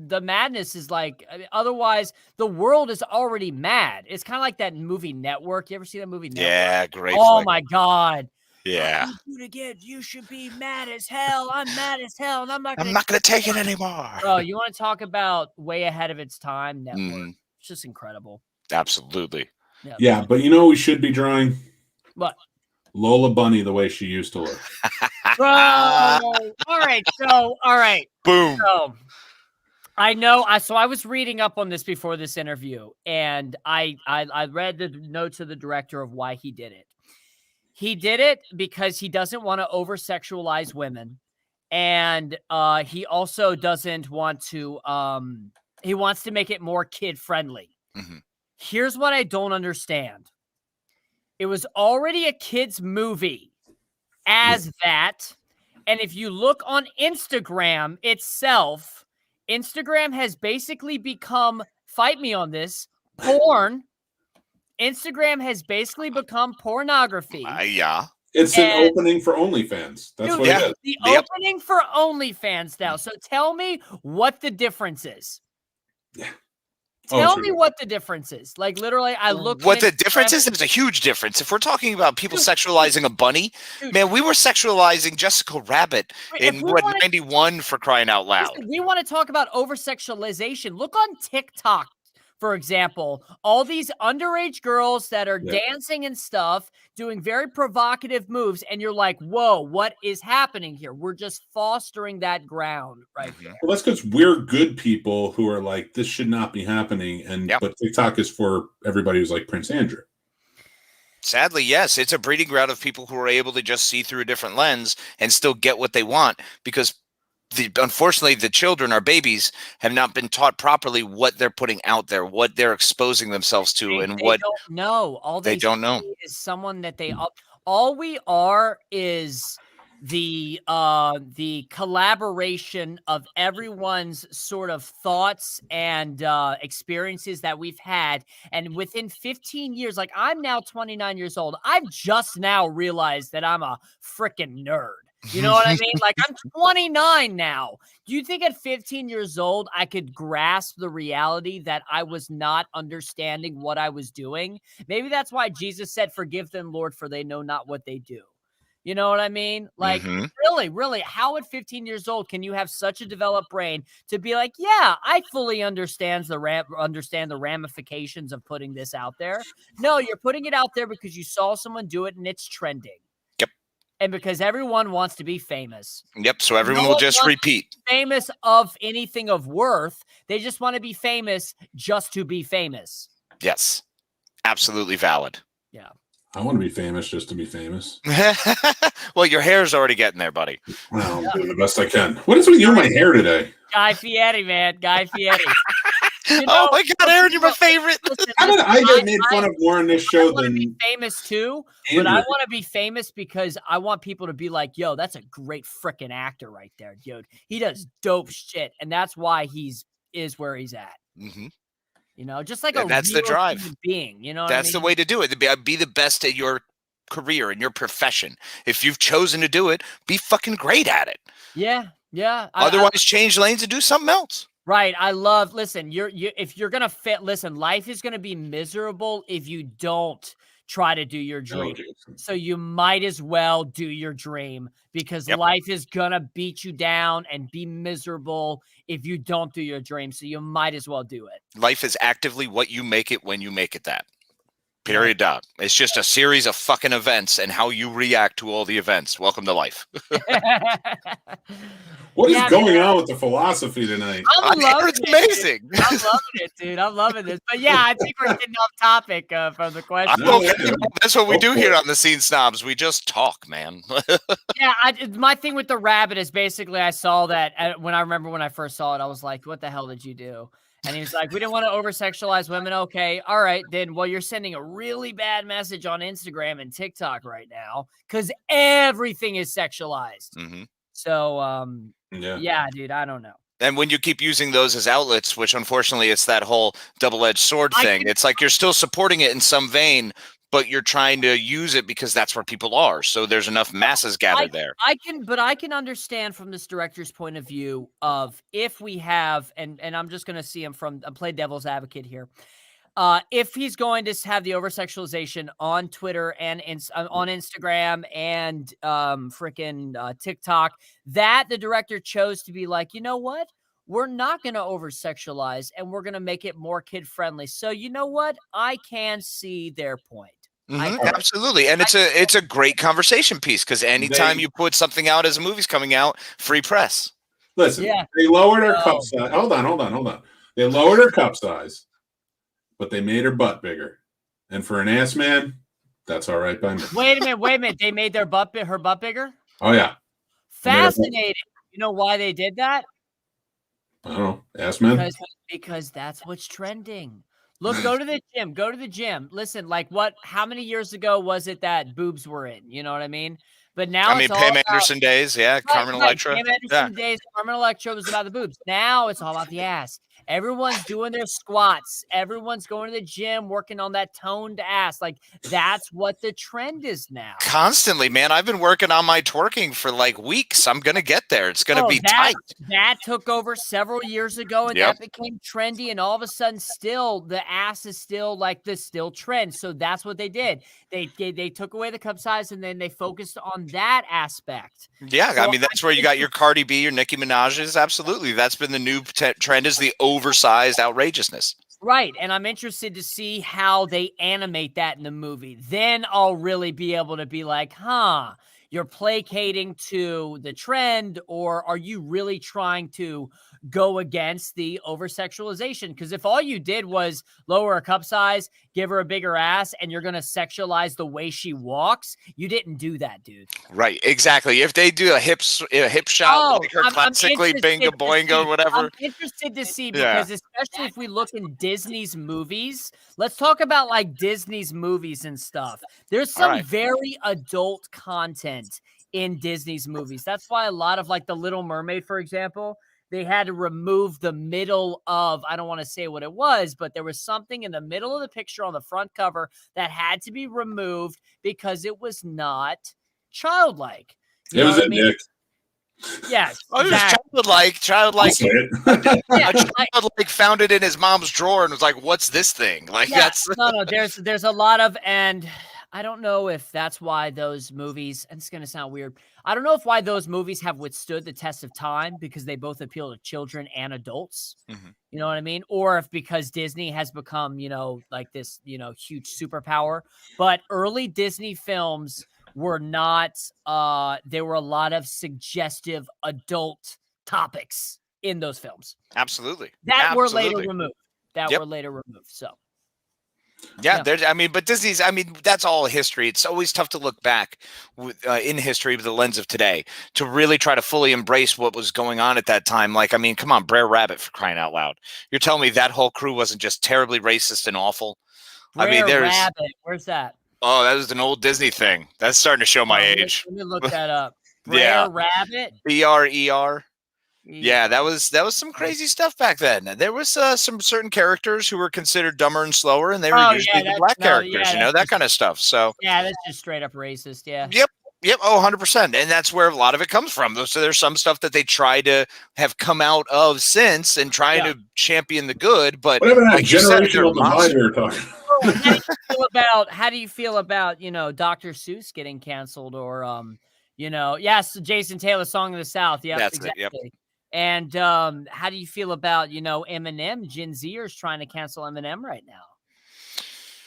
the madness is like, I mean, otherwise the world is already mad. It's kind of like that movie Network. You ever see that movie Network? yeah, great. Oh flick. my God. Yeah. You should be mad as hell. I'm mad as hell. And I'm not I'm not going to take it anymore. Bro, you want to talk about way ahead of its time? Network. Mhm. It's just incredible. Absolutely. Yeah, but you know what we should be drawing? What? Lola Bunny the way she used to look. Bro. All right. So, all right. Boom. So, I know. So I was reading up on this before this interview, and I read the notes of the director of why he did it. He did it because he doesn't want to over-sexualize women, and he also doesn't want to. He wants to make it more kid-friendly. Mhm. Here's what I don't understand. It was already a kids' movie as that, and if you look on Instagram itself, Instagram has basically become, fight me on this, porn. Instagram has basically become pornography. Yeah. It's And- an opening for OnlyFans. That's Dude, what yeah. it is. the Yep. opening for OnlyFans now. So tell me what the difference is. Tell me what the difference is. Like literally, I looked. What on the Instagram- difference is, there's a huge difference. If we're talking about people sexualizing a bunny, Dude. man, we were sexualizing Jessica Rabbit If in we what wanna- 91 for crying out loud. Listen, we want to talk about over-sexualization. Look on TikTok, for example, all these underage girls that are Yeah. dancing and stuff, doing very provocative moves, and you're like, whoa, what is happening here? We're just fostering that ground right there. Well, that's because we're good people who are like, this should not be happening. And Yep. but TikTok is for everybody who's like Prince Andrew. Sadly, yes, it's a breeding ground of people who are able to just see through a different lens and still get what they want because unfortunately, the children, our babies, have not been taught properly what they're putting out there, what they're exposing themselves to, and They what don't know. All they don't know. see is someone that they all we are is the collaboration of everyone's sort of thoughts and experiences that we've had, and within 15 years, like I'm now 29 years old, I've just now realized that I'm a freaking nerd. You know what I mean? Like I'm 29 now. Do you think at 15 years old I could grasp the reality that I was not understanding what I was doing? Maybe that's why Jesus said, "Forgive them, Lord, for they know not what they do." You know what I mean? Like really, how at 15 years old can you have such a developed brain to be like, yeah, I fully understand the ramifications of putting this out there? No, you're putting it out there because you saw someone do it and it's trending. And because everyone wants to be famous. Yep. So everyone No will one just wants repeat. Famous of anything of worth. They just want to be famous just to be famous. Yes. Absolutely valid. Yeah. I want to be famous just to be famous. Well, your hair's already getting there, buddy. Well, I'm doing the best I can. What is with you and my hair today? Guy Fieri, man. Guy Fieri. You Oh know, my God, Aaron, you're my favorite. listen, How did I get made I- fun of more in this I show want to be than famous too, but I Andrew? want to be famous because I want people to be like, yo, that's a great freaking actor right there, dude. He does dope shit. And that's why is where he's at. Mhm. You know, just like And that's the real drive. human being. You know what That's I the mean? way to do it. Be the best at your career and your profession. If you've chosen to do it, be fucking great at it. Yeah. Yeah. Otherwise, change lanes and do something else. Right. Listen, if you're going to fit, listen, life is going to be miserable if you don't try to do your dream. So you might as well do your dream, because life is gonna beat you down and be miserable if you don't do your dream. So you might as well do it. Life is actively what you make it when you make it that. Period. Dot. It's just a series of fucking events and how you react to all the events. Welcome to life. What is going on with the philosophy tonight? I'm loving it's amazing. I'm loving it, dude. I'm loving this. But yeah, I think we're getting off topic from the question. That's what we do here on the Scene Snobs. We just talk, man. Yeah, my thing with the rabbit is basically I saw that when I first saw it, I was like, what the hell did you do? And he was like, we didn't want to over-sexualize women. Okay, all right, then. Well, you're sending a really bad message on Instagram and TikTok right now because everything is sexualized. Mm-hmm. So, yeah, dude, I don't know. And when you keep using those as outlets, which unfortunately it's that whole double-edged sword thing, it's like you're still supporting it in some vein, but you're trying to use it because that's where people are. So there's enough masses gathered there. I can understand from this director's point of view of if we have, and I'm just going to see him from, play devil's advocate here. If he's going to have the over-sexualization on Twitter and on Instagram and freaking TikTok, that the director chose to be like, you know what? We're not going to over-sexualize and we're going to make it more kid-friendly. So you know what? I can see their point. Mm-hmm, absolutely. And it's a great conversation piece because anytime you put something out as a movie's coming out, free press. Listen, they lowered her cup size. Hold on. They lowered her cup size, but they made her butt bigger. And for an ass man, that's all right by me. Wait a minute. They made her butt bigger? Oh, yeah. Fascinating. You know why they did that? I don't know. Ass man? Because that's what's trending. Look, go to the gym. Listen, like how many years ago was it that boobs were in? You know what I mean? But now Pam Anderson days, Carmen Electra. Pam Anderson days, Carmen Electra was about the boobs. Now it's all about the ass. Everyone's doing their squats. Everyone's going to the gym, working on that toned ass. Like, that's what the trend is now. Constantly, man. I've been working on my twerking for like weeks. I'm going to get there. It's going to be tight. That took over several years ago, and that became trendy. And all of a sudden, still, the ass is still like the trend. So that's what they did. They took away the cup size, and then they focused on that aspect. Yeah, so that's where you got your Cardi B, your Nicki Minaj's. Absolutely. That's been the new trend, is the oversized outrageousness. Right. And I'm interested to see how they animate that in the movie. Then I'll really be able to be like, you're placating to the trend, or are you really trying to go against the over-sexualization? Because if all you did was lower her cup size, give her a bigger ass, and you're going to sexualize the way she walks, you didn't do that, dude. Right, exactly. If they do a hip shot, like her classically bingo boingo, whatever. I'm interested to see, because especially if we look in Disney's movies, let's talk about like Disney's movies and stuff. There's some very adult content in Disney's movies. That's why a lot of like The Little Mermaid, for example, they had to remove the middle of, I don't want to say what it was, but there was something in the middle of the picture on the front cover that had to be removed because it was not childlike. It was a dick. Yes. Oh, exactly. Childlike. Childlike found it in his mom's drawer and was like, "What's this thing?" Like that's no. There's a lot of, and I don't know if that's why those movies, and it's going to sound weird, I don't know why those movies have withstood the test of time, because they both appeal to children and adults. Mm-hmm. You know what I mean? Or if because Disney has become, like this, huge superpower. But early Disney films were not, there were a lot of suggestive adult topics in those films. Absolutely. Were later removed. Were later removed. So. Yeah, but Disney's, that's all history. It's always tough to look back in history with the lens of today to really try to fully embrace what was going on at that time. Like, come on, Brer Rabbit, for crying out loud. You're telling me that whole crew wasn't just terribly racist and awful? Brer Rabbit, where's that? Oh, that was an old Disney thing. That's starting to show my age. Let me look that up. Brer Rabbit? BRER. Yeah, that was some crazy stuff back then. There was some certain characters who were considered dumber and slower, and they were usually the black characters, that kind of stuff. So that's just straight up racist. Yeah. Yep. Oh, 100%. And that's where a lot of it comes from. So there's some stuff that they try to have come out of since and trying to champion the good. But whatever that generational divide we were talking. How do you feel about Dr. Seuss getting canceled, or yes, Jason Taylor, Song of the South. Yeah, That's exactly. it. Yep. And how do you feel about Eminem? Gen Zers trying to cancel Eminem right now.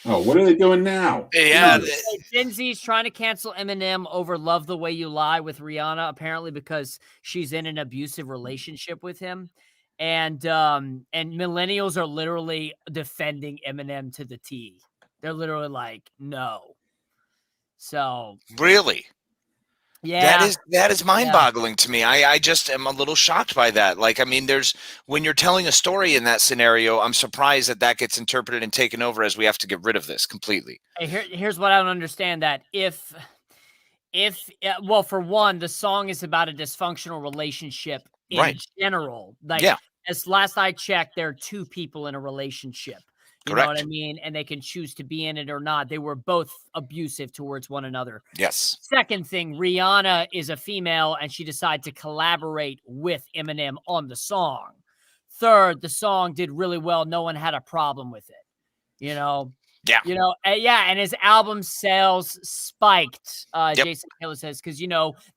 Oh, what are they doing now? Yeah. Gen Z's trying to cancel Eminem over "Love the Way You Lie" with Rihanna, apparently because she's in an abusive relationship with him. And millennials are literally defending Eminem to the T. They're literally like, no. So Really? yeah, That is mind-boggling to me. I just am a little shocked by that. Like, I mean, when you're telling a story in that scenario, I'm surprised that gets interpreted and taken over as we have to get rid of this completely. Here's what I don't understand: that if well, for one, the song is about a dysfunctional relationship in general. Like, as last I checked, there are two people in a relationship. You know what I mean? And they can choose to be in it or not. They were both abusive towards one another. Yes. Second thing, Rihanna is a female and she decided to collaborate with Eminem on the song. Third, the song did really well. No one had a problem with it. And his album sales spiked. Jason Taylor says, because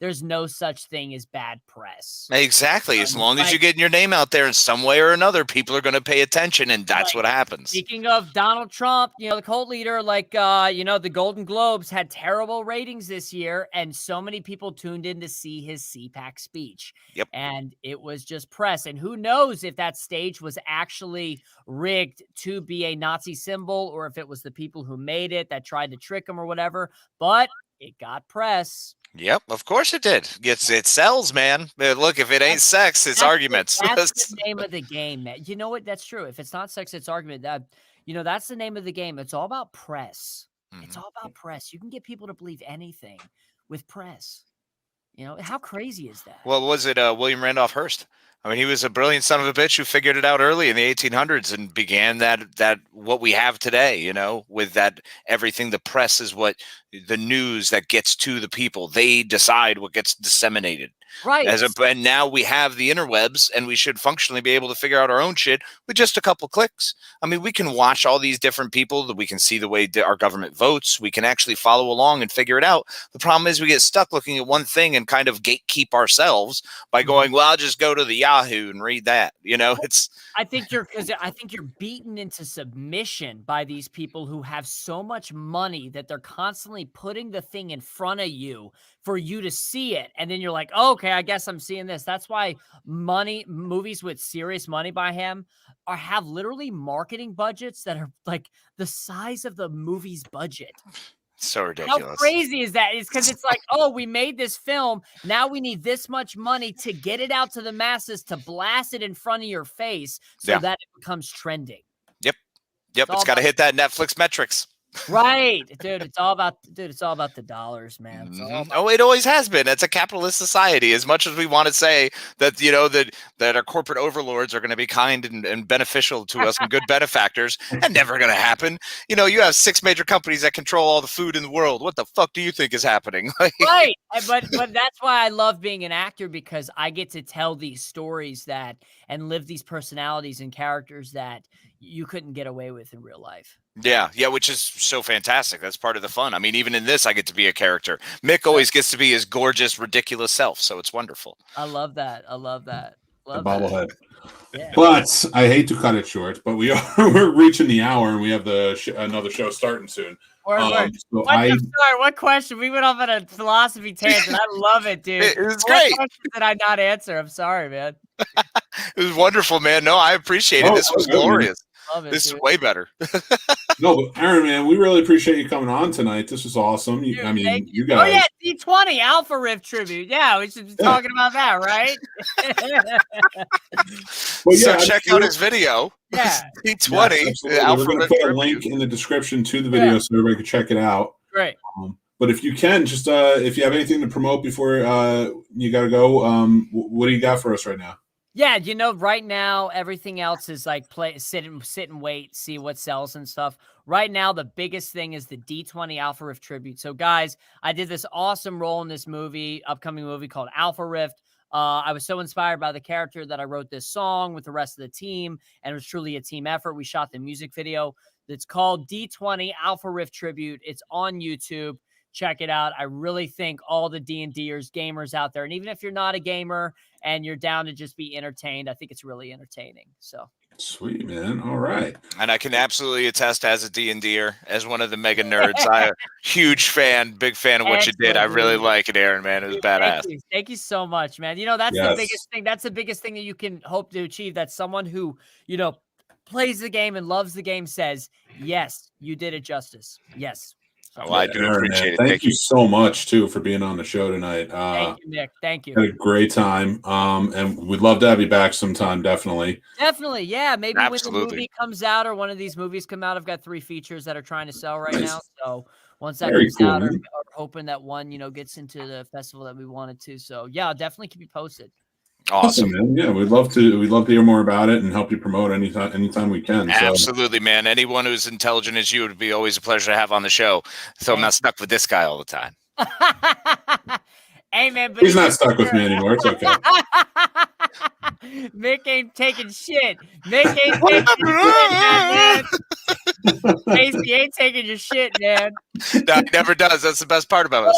there's no such thing as bad press. Exactly. As long as you're getting your name out there in some way or another, people are going to pay attention, and that's what happens. Speaking of Donald Trump, the cult leader, the Golden Globes had terrible ratings this year, and so many people tuned in to see his CPAC speech. Yep. And it was just press. And who knows if that stage was actually rigged to be a Nazi symbol, or if it was the people who made it that tried to trick him or whatever, but it got press. Yep, of course it did. It sells, man. Look, if it ain't sex, it's arguments. That's the name of the game, man. You know what? That's true. If it's not sex, it's argument. That's the name of the game. It's all about press. Mm-hmm. It's all about press. You can get people to believe anything with press. How crazy is that? Well, was it William Randolph Hearst? I mean, he was a brilliant son of a bitch who figured it out early in the 1800s and began that what we have today, with that everything. The press is what the news that gets to the people. They decide what gets disseminated. Right. And now we have the interwebs, and we should functionally be able to figure out our own shit with just a couple clicks. I mean, we can watch all these different people, that we can see the way our government votes. We can actually follow along and figure it out. The problem is we get stuck looking at one thing and kind of gatekeep ourselves by going, well, I'll just go to the Yahoo and read that. I think you're beaten into submission by these people who have so much money that they're constantly putting the thing in front of you for you to see it. And then you're like, oh, okay, I guess I'm seeing this. That's why movies with serious money by him have literally marketing budgets that are like the size of the movie's budget. So ridiculous. How crazy is that? It's because it's like, oh, we made this film. Now we need this much money to get it out to the masses, to blast it in front of your face so that it becomes trending. Yep. It's got to hit that Netflix metrics. Right, dude. It's all about the dollars, man. It always has been. It's a capitalist society. As much as we want to say that, that our corporate overlords are going to be kind and beneficial to us and good benefactors, that's never going to happen. You have 6 major companies that control all the food in the world. What the fuck do you think is happening? Right, but that's why I love being an actor, because I get to tell these stories and live these personalities and characters that you couldn't get away with in real life. Yeah, which is so fantastic. That's part of the fun. I mean, even in this, I get to be a character. Mick always gets to be his gorgeous, ridiculous self, so it's wonderful. I love that. The bobblehead. Yeah. But I hate to cut it short, but we're reaching the hour, and we have another show starting soon. What question? We went off on a philosophy tangent. I love it, dude. It's great. What question did I not answer? I'm sorry, man. It was wonderful, man. No, I appreciate it. This was glorious. This is way better. No, but Aaron, man, we really appreciate you coming on tonight. This was awesome. You guys. Oh yeah, D20 Alpha Riff tribute. Yeah, we should be talking about that, right? So check out his video. Yeah, D20 Alpha Riff. Put a link in the description to the video so everybody can check it out. Great. But if you can, just if you have anything to promote before you got to go, what do you got for us right now? Yeah, right now, everything else is like sit and wait, see what sells and stuff. Right now, the biggest thing is the D20 Alpha Rift tribute. So, guys, I did this awesome role in this upcoming movie called Alpha Rift. I was so inspired by the character that I wrote this song with the rest of the team, and it was truly a team effort. We shot the music video. It's called D20 Alpha Rift Tribute. It's on YouTube. Check it out. I really think all the D&Ders, gamers out there, and even if you're not a gamer and you're down to just be entertained, I think it's really entertaining. So Sweet, man. All right. And I can absolutely attest as a D&Der, as one of the mega nerds. I'm a huge fan, big fan of what you did. I really like it, Aaron, man. It was badass. Thank you so much, man. You know, that's the biggest thing. That's the biggest thing that you can hope to achieve. That someone who, you know, plays the game and loves the game says, yes, you did it justice. Yes. Well, I do appreciate it. Thank you so much, too, for being on the show tonight. Thank you, Mick. Thank you. Had a great time. And we'd love to have you back sometime, definitely. Definitely, yeah. Maybe Absolutely. when the movie comes out or one of these movies come out, I've got 3 features that are trying to sell right now. So once that comes out, we're hoping that one, you know, gets into the festival that we wanted to. So, yeah, I'll definitely keep you posted. Awesome, man. Yeah, we'd love to hear more about it and help you promote anytime we can. Absolutely, man. Anyone who's intelligent as you would be always a pleasure to have on the show. So I'm not stuck with this guy all the time. Hey, man, but he's not stuck with me anymore. It's okay. Mick ain't taking shit. Mick ain't taking shit, man. Casey ain't taking your shit, man. No, he never does. That's the best part about us.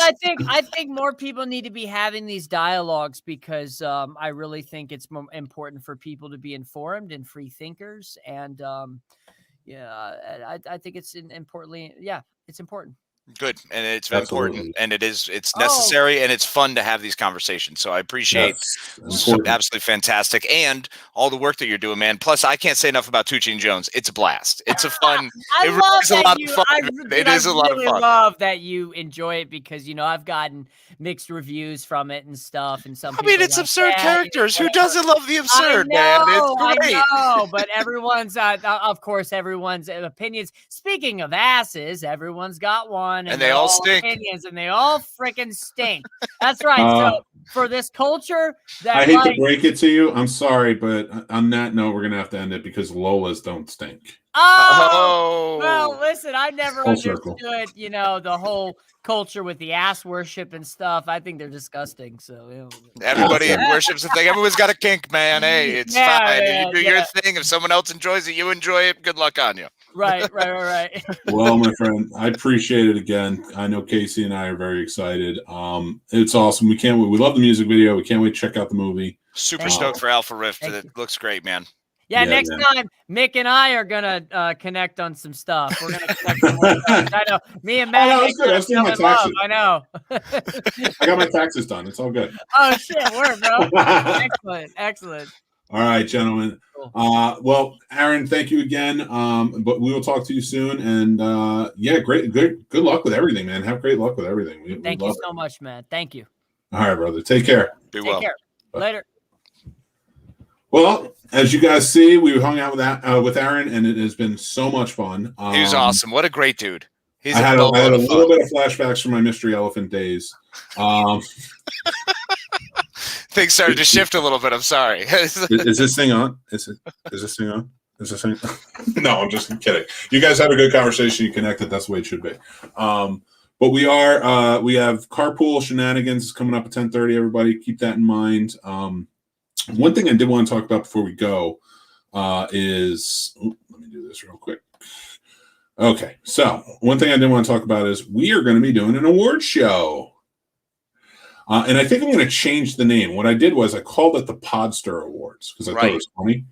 I think more people need to be having these dialogues because I really think it's more important for people to be informed and free thinkers. And I think it's importantly, it's important. Good. And it's important, and it's necessary, and it's fun to have these conversations. So I appreciate absolutely fantastic, and all the work that you're doing, man. Plus, I can't say enough about Tucci and Jones. It's a blast. It's a fun. It is a lot of fun. It is a lot of fun. I love that you enjoy it because I've gotten mixed reviews from it and stuff, and some. I mean, it's absurd characters. Who doesn't love the absurd, man? It's great. I know, but everyone's of course, everyone's opinions. Speaking of asses, everyone's got one. And they all stink. Opinions, and they all freaking stink. That's right. So for this culture, that I hate to break it to you. I'm sorry, but on that note, we're gonna have to end it because Lolas don't stink. Oh, well, listen, I never understood, the whole culture with the ass worship and stuff. I think they're disgusting. So everybody worships the thing. Everyone's got a kink, man. Hey, it's fine. You do your thing. If someone else enjoys it, you enjoy it. Good luck on you. Right. Well, my friend, I appreciate it again. I know Casey and I are very excited. It's awesome. We love the music video. We can't wait to check out the movie. Super stoked for Alpha Rift. It looks great, man. Yeah, next time, Mick and I are gonna connect on some stuff. We're gonna connect on more stuff. I know. Me and Matt. I know. I got my taxes done. It's all good. Oh shit, work, bro. Excellent. All right, gentlemen. Cool. Well, Aaron, thank you again. But we will talk to you soon. And good luck with everything, man. Have great luck with everything. Thank you so much, man. Thank you. All right, brother. Take care. Be well. Take care. Later. Well, as you guys see, we hung out with Aaron, and it has been so much fun. He was awesome. What a great dude. I had a little bit of flashbacks from my Mystery Elephant days. Things started to shift a little bit. I'm sorry. Is this thing on? Is this thing on? Is this thing? No, I'm just kidding. You guys have a good conversation. You connected. That's the way it should be. But we have Carpool Shenanigans coming up at 10:30. Everybody keep that in mind. One thing I did want to talk about before we go is let me do this real quick. Okay, so one thing I did want to talk about is we are going to be doing an award show. And I think I'm going to change the name. What I did was I called it the Podster Awards because I thought it was funny.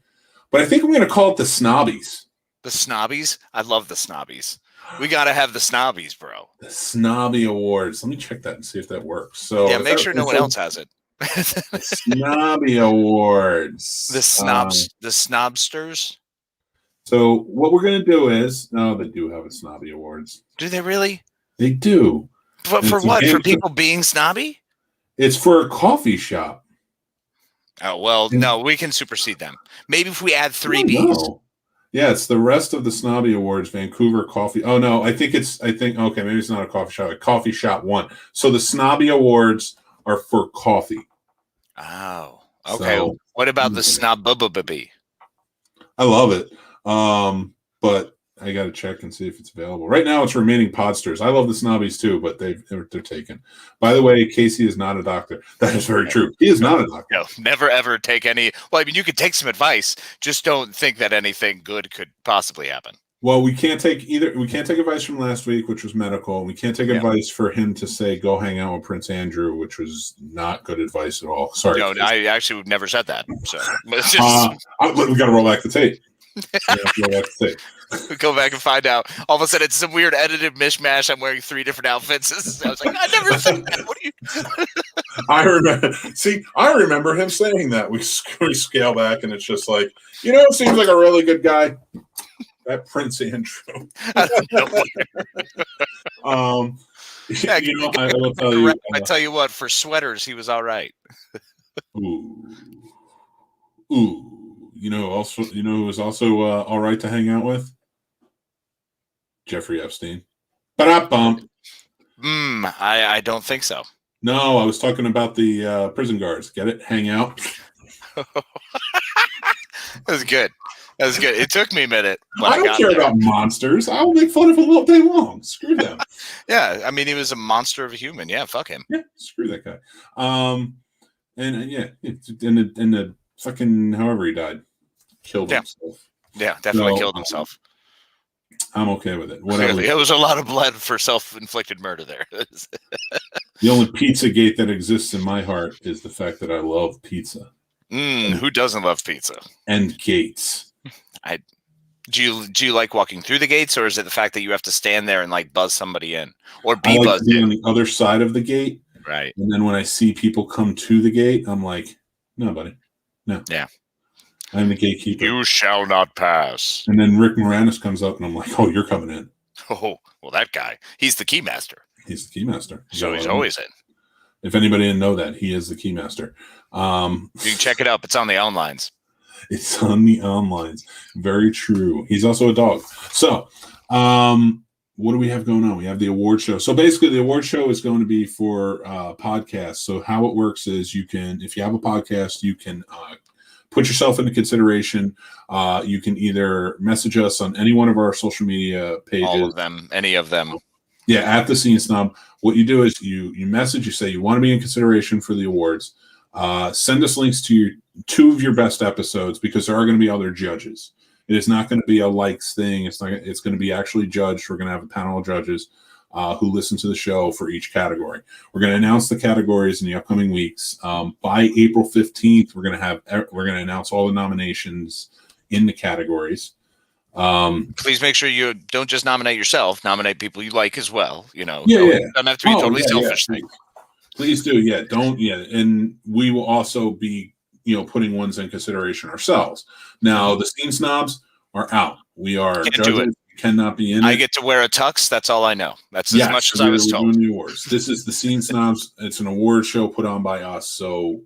But I think I'm going to call it the Snobbies. The Snobbies? I love the Snobbies. We got to have the Snobbies, bro. The Snobby Awards. Let me check that and see if that works. So yeah, make sure no one else has it. Snobby Awards. The Snobsters. So what we're going to do is, they do have a Snobby Awards. Do they really? They do. But for what? For people being snobby? It's for a coffee shop. Oh, well, no, we can supersede them. Maybe if we add 3 B's. No. Yeah, it's the rest of the Snobby Awards, Vancouver Coffee. Oh, no, okay, maybe it's not a coffee shop. A coffee shop won. So the Snobby Awards are for coffee. Oh, okay. So, what about the Snob-bubba-bee? I love it. But I got to check and see if it's available. Right now, it's remaining Podsters. I love the Snobbies too, but they're taken. By the way, Casey is not a doctor. That is very true. He is not a doctor. No, never ever take any. Well, I mean, you could take some advice. Just don't think that anything good could possibly happen. Well, we can't take advice from last week, which was medical. We can't take advice for him to say go hang out with Prince Andrew, which was not good advice at all. Sorry. No, I actually never said that. So we got to roll back the tape. Go back and find out. All of a sudden, it's some weird edited mishmash. I'm wearing 3 different outfits. I was like, I never said that. What are you? I remember him saying that. We scale back, and it's just like, it seems like a really good guy. That Prince Andrew. I will tell you. I tell you what, for sweaters, he was all right. Ooh. Also, who was also all right to hang out with? Jeffrey Epstein. Ba-da-bum. I don't think so. No, I was talking about the prison guards. Get it? Hang out. That was good. It took me a minute. I don't care about monsters. I'll make fun of them all day long. Screw them. Yeah, I mean, he was a monster of a human. Yeah, fuck him. Yeah, screw that guy. In the fucking however he died, killed himself. Yeah, definitely killed himself. I'm okay with it. Whatever. Clearly, it was a lot of blood for self-inflicted murder there. The only Pizzagate that exists in my heart is the fact that I love pizza. Who doesn't love pizza? And gates. Do you like walking through the gates, or is it the fact that you have to stand there and like buzz somebody in, or I like buzzed to be in on the other side of the gate, right? And then when I see people come to the gate, I'm like, no, buddy, no. Yeah, I'm the gatekeeper. You shall not pass. And then Rick Moranis comes up, and I'm like, oh, you're coming in. Oh, well, that guy, he's the keymaster. He's the keymaster. So he's always in. If anybody didn't know that, he is the keymaster. You can check it up. It's on the onlines. It's on the onlines. Very true. He's also a dog. So, what do we have going on? We have the award show. So basically, the award show is going to be for podcasts. So how it works is you can, if you have a podcast, you can put yourself into consideration. You can either message us on any one of our social media pages. All of them. Any of them. Yeah, at the Scene Snob. What you do is you message, you say you want to be in consideration for the awards. Send us links to 2 of your best episodes, because there are going to be other judges. It is not going to be a likes thing. It's going to be actually judged. We're going to have a panel of judges who listen to the show for each category. We're going to announce the categories in the upcoming weeks. By April 15th, we're going to announce all the nominations in the categories. Please make sure you don't just nominate yourself. Nominate people you like as well. Yeah. It doesn't have to be a totally selfish thing. Please do. Yeah. Don't. Yeah. And we will also be, putting ones in consideration ourselves. Now, the Scene Snobs are out. We are judges. Cannot be in. I get to wear a tux. That's all I know. That's as much as I was told. Doing the awards. This is the Scene Snobs. It's an award show put on by us. So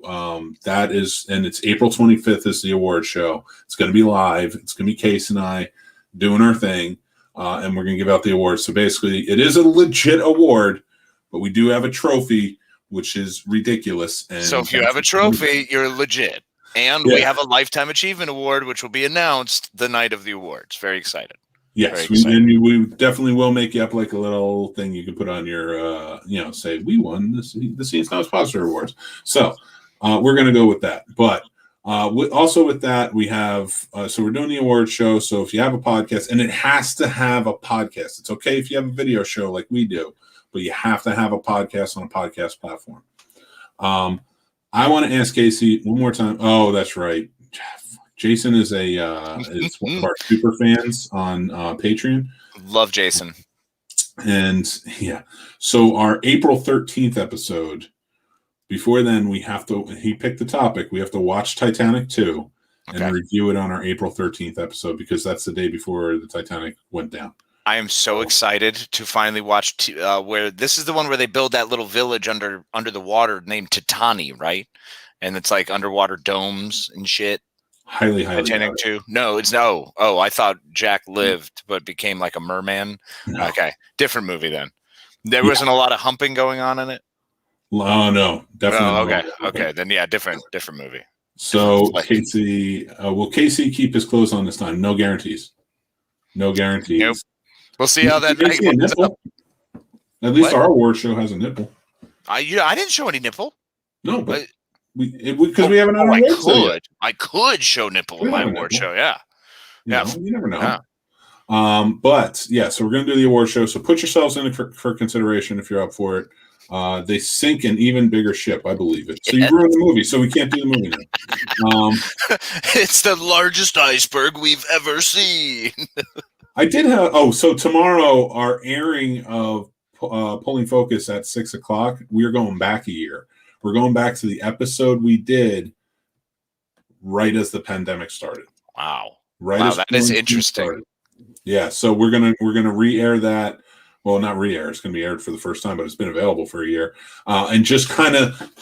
that is, and it's April 25th is the award show. It's going to be live. It's going to be Case and I doing our thing, and we're going to give out the awards. So basically, it is a legit award, but we do have a trophy, which is ridiculous. And so if you have a trophy, you're legit. And we have a Lifetime Achievement Award, which will be announced the night of the awards. Very excited. Yes, we definitely will make you up like a little thing you can put on your, say, we won the Scene Snobs Positive Awards. So we're going to go with that. But also with that, we have, so we're doing the award show. So if you have a podcast, and it has to have a podcast. It's okay if you have a video show like we do, but you have to have a podcast on a podcast platform. I want to ask Casey one more time. Oh, that's right. Jason is is one of our super fans on Patreon. Love Jason. And yeah, so our April 13th episode, before then he picked the topic. We have to watch Titanic 2 and review it on our April 13th episode, because that's the day before the Titanic went down. I am so excited to finally watch where this is the one where they build that little village under the water named Titani, right? And it's like underwater domes and shit. Highly Titanic 2. No, it's no. Oh, I thought Jack lived but became like a merman. No. Okay, different movie then. There wasn't a lot of humping going on in it. Oh no, definitely. Oh, okay. Then yeah, different movie. So Casey, will Casey keep his clothes on this time? No guarantees. No guarantees. Nope. We'll see how that night goes up. At least our award show has a nipple. I didn't show any nipple. No, but because we haven't. I could show nipple in my award show. Yeah. You never know. But yeah, so we're going to do the award show. So put yourselves in for consideration if you're up for it. They sink an even bigger ship, I believe it. So you ruined the movie, so we can't do the movie now. It's the largest iceberg we've ever seen. I did have. So tomorrow our airing of Pulling Focus at 6:00. We are going back a year. We're going back to the episode we did right as the pandemic started. Wow. Right. Wow, as that is quarantine interesting. started. Yeah, so we're gonna re-air that. Well, not re-air. It's going to be aired for the first time, but it's been available for a year. And just kind of,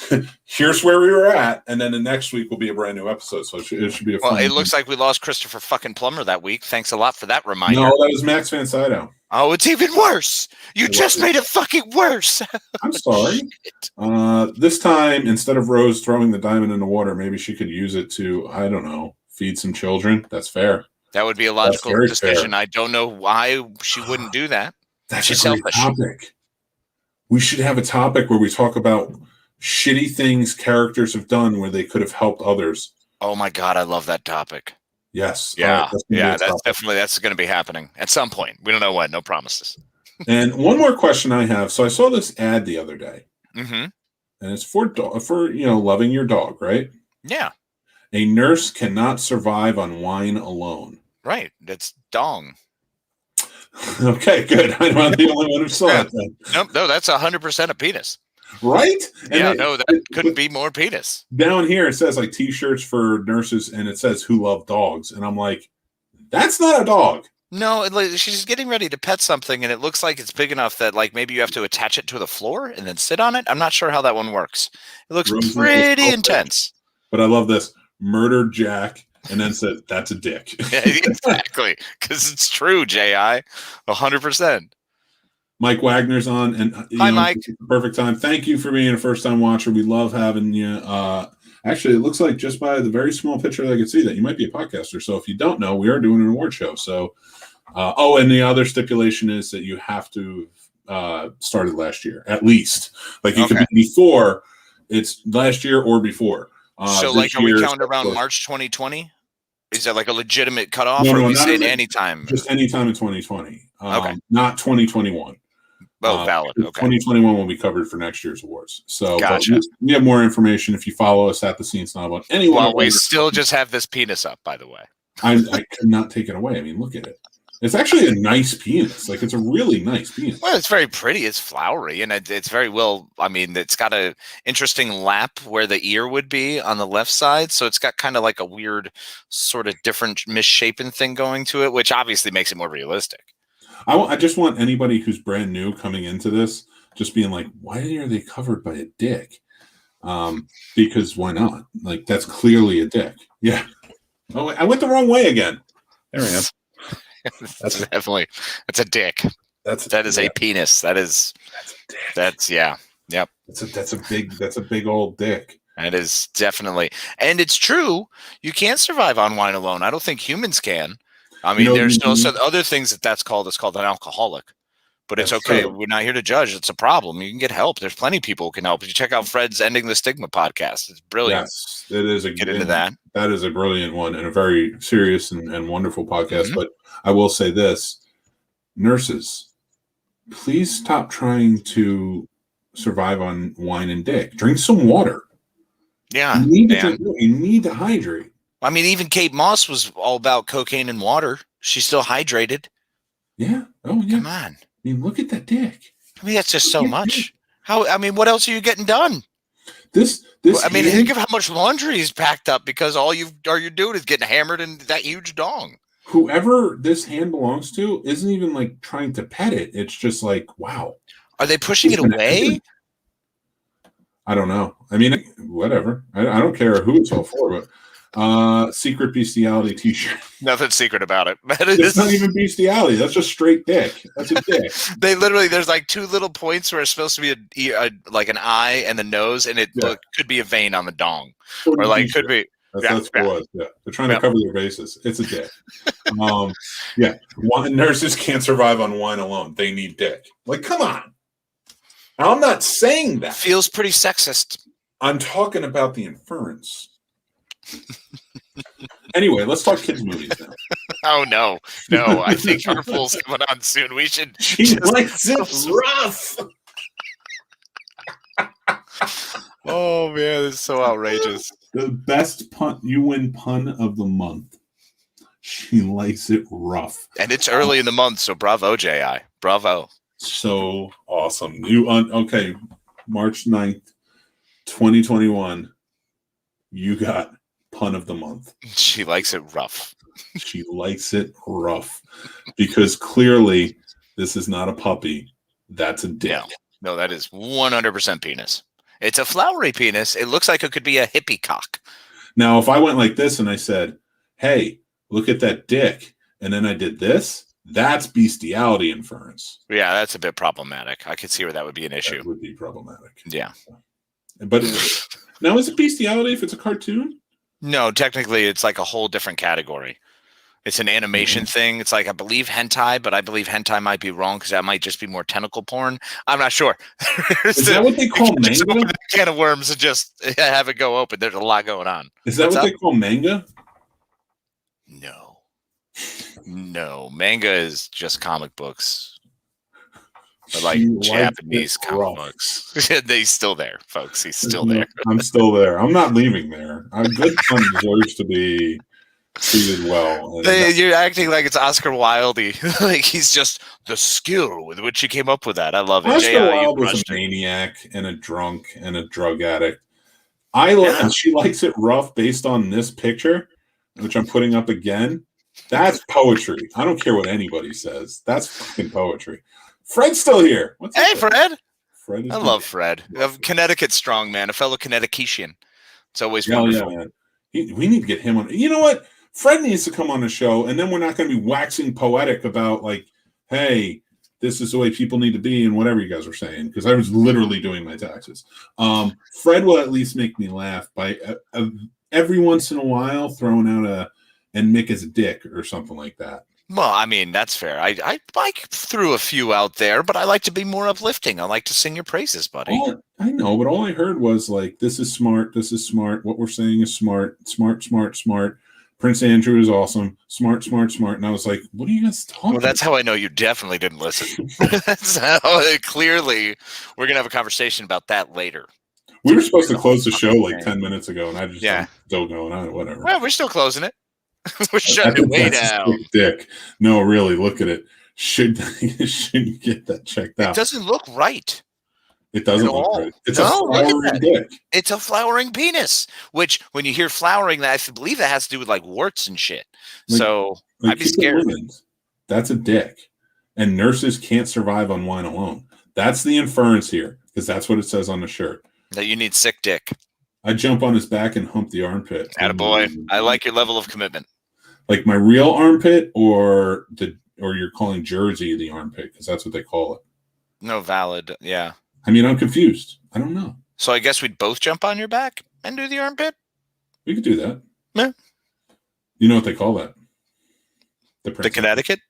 here's where we were at, and then the next week will be a brand new episode. So it should be a fun. Well, it looks like we lost Christopher fucking Plummer that week. Thanks a lot for that reminder. No, that was Max Van Sydow. Oh, it's even worse. You just made it fucking worse. I'm sorry. This time, instead of Rose throwing the diamond in the water, maybe she could use it to, I don't know, feed some children. That's fair. That would be a logical decision. Fair. I don't know why she wouldn't do that. That's She's a great selfish. topic. We should have a topic where we talk about shitty things characters have done where they could have helped others. Oh my God, I love that topic. Yes. Yeah. Right, That's going to be happening at some point. We don't know when. No promises. And one more question I have. So I saw this ad the other day, Mm-hmm. and it's for loving your dog, right? Yeah. A nurse cannot survive on wine alone. Right. That's dong. Okay, good. I'm not the only one who saw it then. Nope. No, that's 100% a penis. Right? That couldn't be more penis. Down here it says like T-shirts for nurses, and it says who love dogs, and I'm like, that's not a dog. No, she's getting ready to pet something, and it looks like it's big enough that like maybe you have to attach it to the floor and then sit on it. I'm not sure how that one works. It looks pretty intense. But I love this. Murdered Jack, and then said, that's a dick. Yeah, exactly, because it's true, J.I. 100%. Mike Wagner's on, and Hi, Mike. Perfect time. Thank you for being a first-time watcher. We love having you. Actually, it looks like just by the very small picture that I could see that you might be a podcaster. So if you don't know, we are doing an award show. So, and the other stipulation is that you have to started last year, at least. Like you could be before. It's last year or before. So, like, are we counting around March 2020? Is that like a legitimate cutoff, or are we saying anytime? Just anytime in 2020. Okay. Not 2021. Oh, valid. Okay. 2021 will be covered for next year's awards. So gotcha. We have more information if you follow us at the Scene Snob on anyone. Well, we still just have this penis up, by the way. I could not take it away. I mean, look at it. It's actually a nice penis. Like, it's a really nice penis. Well, it's very pretty. It's flowery, and it's very well. I mean, it's got a interesting lap where the ear would be on the left side, so it's got kind of like a weird, sort of different misshapen thing going to it, which obviously makes it more realistic. I just want anybody who's brand new coming into this just being like, why are they covered by a dick? Because why not? Like, that's clearly a dick. Yeah. Oh, I went the wrong way again. There I am. That's a dick. That is a penis. That's yeah. Yep. That's a big old dick. It is definitely, and it's true. You can't survive on wine alone. I don't think humans can. I mean, there's also other things that's called. It's called an alcoholic, but it's okay. True. We're not here to judge. It's a problem. You can get help. There's plenty of people who can help. You check out Fred's Ending the Stigma podcast. It's brilliant. Yes, it is. Get into that. That is a brilliant one and a very serious and wonderful podcast. Mm-hmm. But I will say this, nurses, please stop trying to survive on wine and dick. Drink some water. Yeah. You need to hydrate. I mean, even Kate Moss was all about cocaine and water. She's still hydrated. Yeah. Oh, yeah. Come on. I mean, look at that dick. I mean, that's just so much. What else are you getting done? This. Think of how much laundry is packed up because all you're doing is getting hammered in that huge dong. Whoever this hand belongs to isn't even like trying to pet it. It's just like, wow. Are they pushing it away? I don't know. I mean, whatever. I don't care who it's all for, but secret bestiality t-shirt. Nothing secret about it. It's not even bestiality. That's just straight dick. That's a dick. There's like two little points where it's supposed to be like an eye and the nose, and it could be a vein on the dong, or like could be. That's what it was. Yeah, they're trying to cover their bases. It's a dick. Nurses can't survive on wine alone. They need dick. Like, come on. I'm not saying that. Feels pretty sexist. I'm talking about the inference. Anyway, let's talk kids movies now. Oh no. I think Carpool's coming on soon. We should. She likes it rough. Oh man, this is so outrageous. The best you win pun of the month. She likes it rough. And it's early in the month, so bravo, J.I. Bravo. So awesome. Okay, March 9th, 2021. You got pun of the month. She likes it rough. She likes it rough. Because clearly this is not a puppy. That's a dick. No, that is 100% penis. It's a flowery penis. It looks like it could be a hippie cock. Now, if I went like this and I said, hey, look at that dick, and then I did this, that's bestiality inference. Yeah, that's a bit problematic. I could see where that would be an issue. That would be problematic. Yeah. But now, is it bestiality if it's a cartoon? No, technically, it's like a whole different category. It's an animation thing. It's like, I believe hentai, but I believe hentai might be wrong because that might just be more tentacle porn. I'm not sure. Is that what they call just manga? open a can of worms and just have it go open. There's a lot going on. Is that what they call manga? No. Manga is just comic books. Or like She Japanese likes it comic rough. books. He's still there, folks. He's still there. I'm still there. I'm not leaving there. A good pun deserves to be treated well. And You're acting like it's Oscar Wilde. Like he's just the skill with which he came up with that. I love it. Oscar J.I., Wilde was a maniac and a drunk and a drug addict. And she likes it rough based on this picture, which I'm putting up again. That's poetry. I don't care what anybody says. That's fucking poetry. Fred's still here. What's Hey, up, Fred. Fred is I love Fred. Of Connecticut strong man, a fellow Connecticutian. It's always Hell wonderful. yeah, man. We need to get him on. You know what? Fred needs to come on the show, and then we're not going to be waxing poetic about like, hey, this is the way people need to be and whatever you guys were saying, because I was literally doing my taxes. Fred will at least make me laugh by every once in a while throwing out and Mick is a dick or something like that. Well, I mean, that's fair. I threw a few out there, but I like to be more uplifting. I like to sing your praises, buddy. I know, but all I heard was like, this is smart. This is smart. What we're saying is smart. Prince Andrew is awesome. Smart. And I was like, what are you guys talking Well, that's how I know you definitely didn't listen. That's how clearly we're going to have a conversation about that later. We were supposed to close the show like 10 minutes ago, and I just Yeah. still going on. Whatever. Well, we're still closing it. We're shutting it way down. Dick. No, really, look at it. Should get that checked out. It doesn't look right. It doesn't at look all. right. It's No, a look at flowering that. dick. It's a flowering penis, which when you hear flowering, I believe that has to do with like warts and shit. So I'd be keep it scared. lemons. That's a dick. And nurses can't survive on wine alone. That's the inference here, because that's what it says on the shirt. That you need sick dick. I jump on his back and hump the armpit. Attaboy. I like your level of commitment. Like my real armpit, or you're calling Jersey the armpit, because that's what they call it. No, valid. Yeah. I mean, I'm confused. I don't know. So I guess we'd both jump on your back and do the armpit? We could do that. Yeah. You know what they call that? The Connecticut?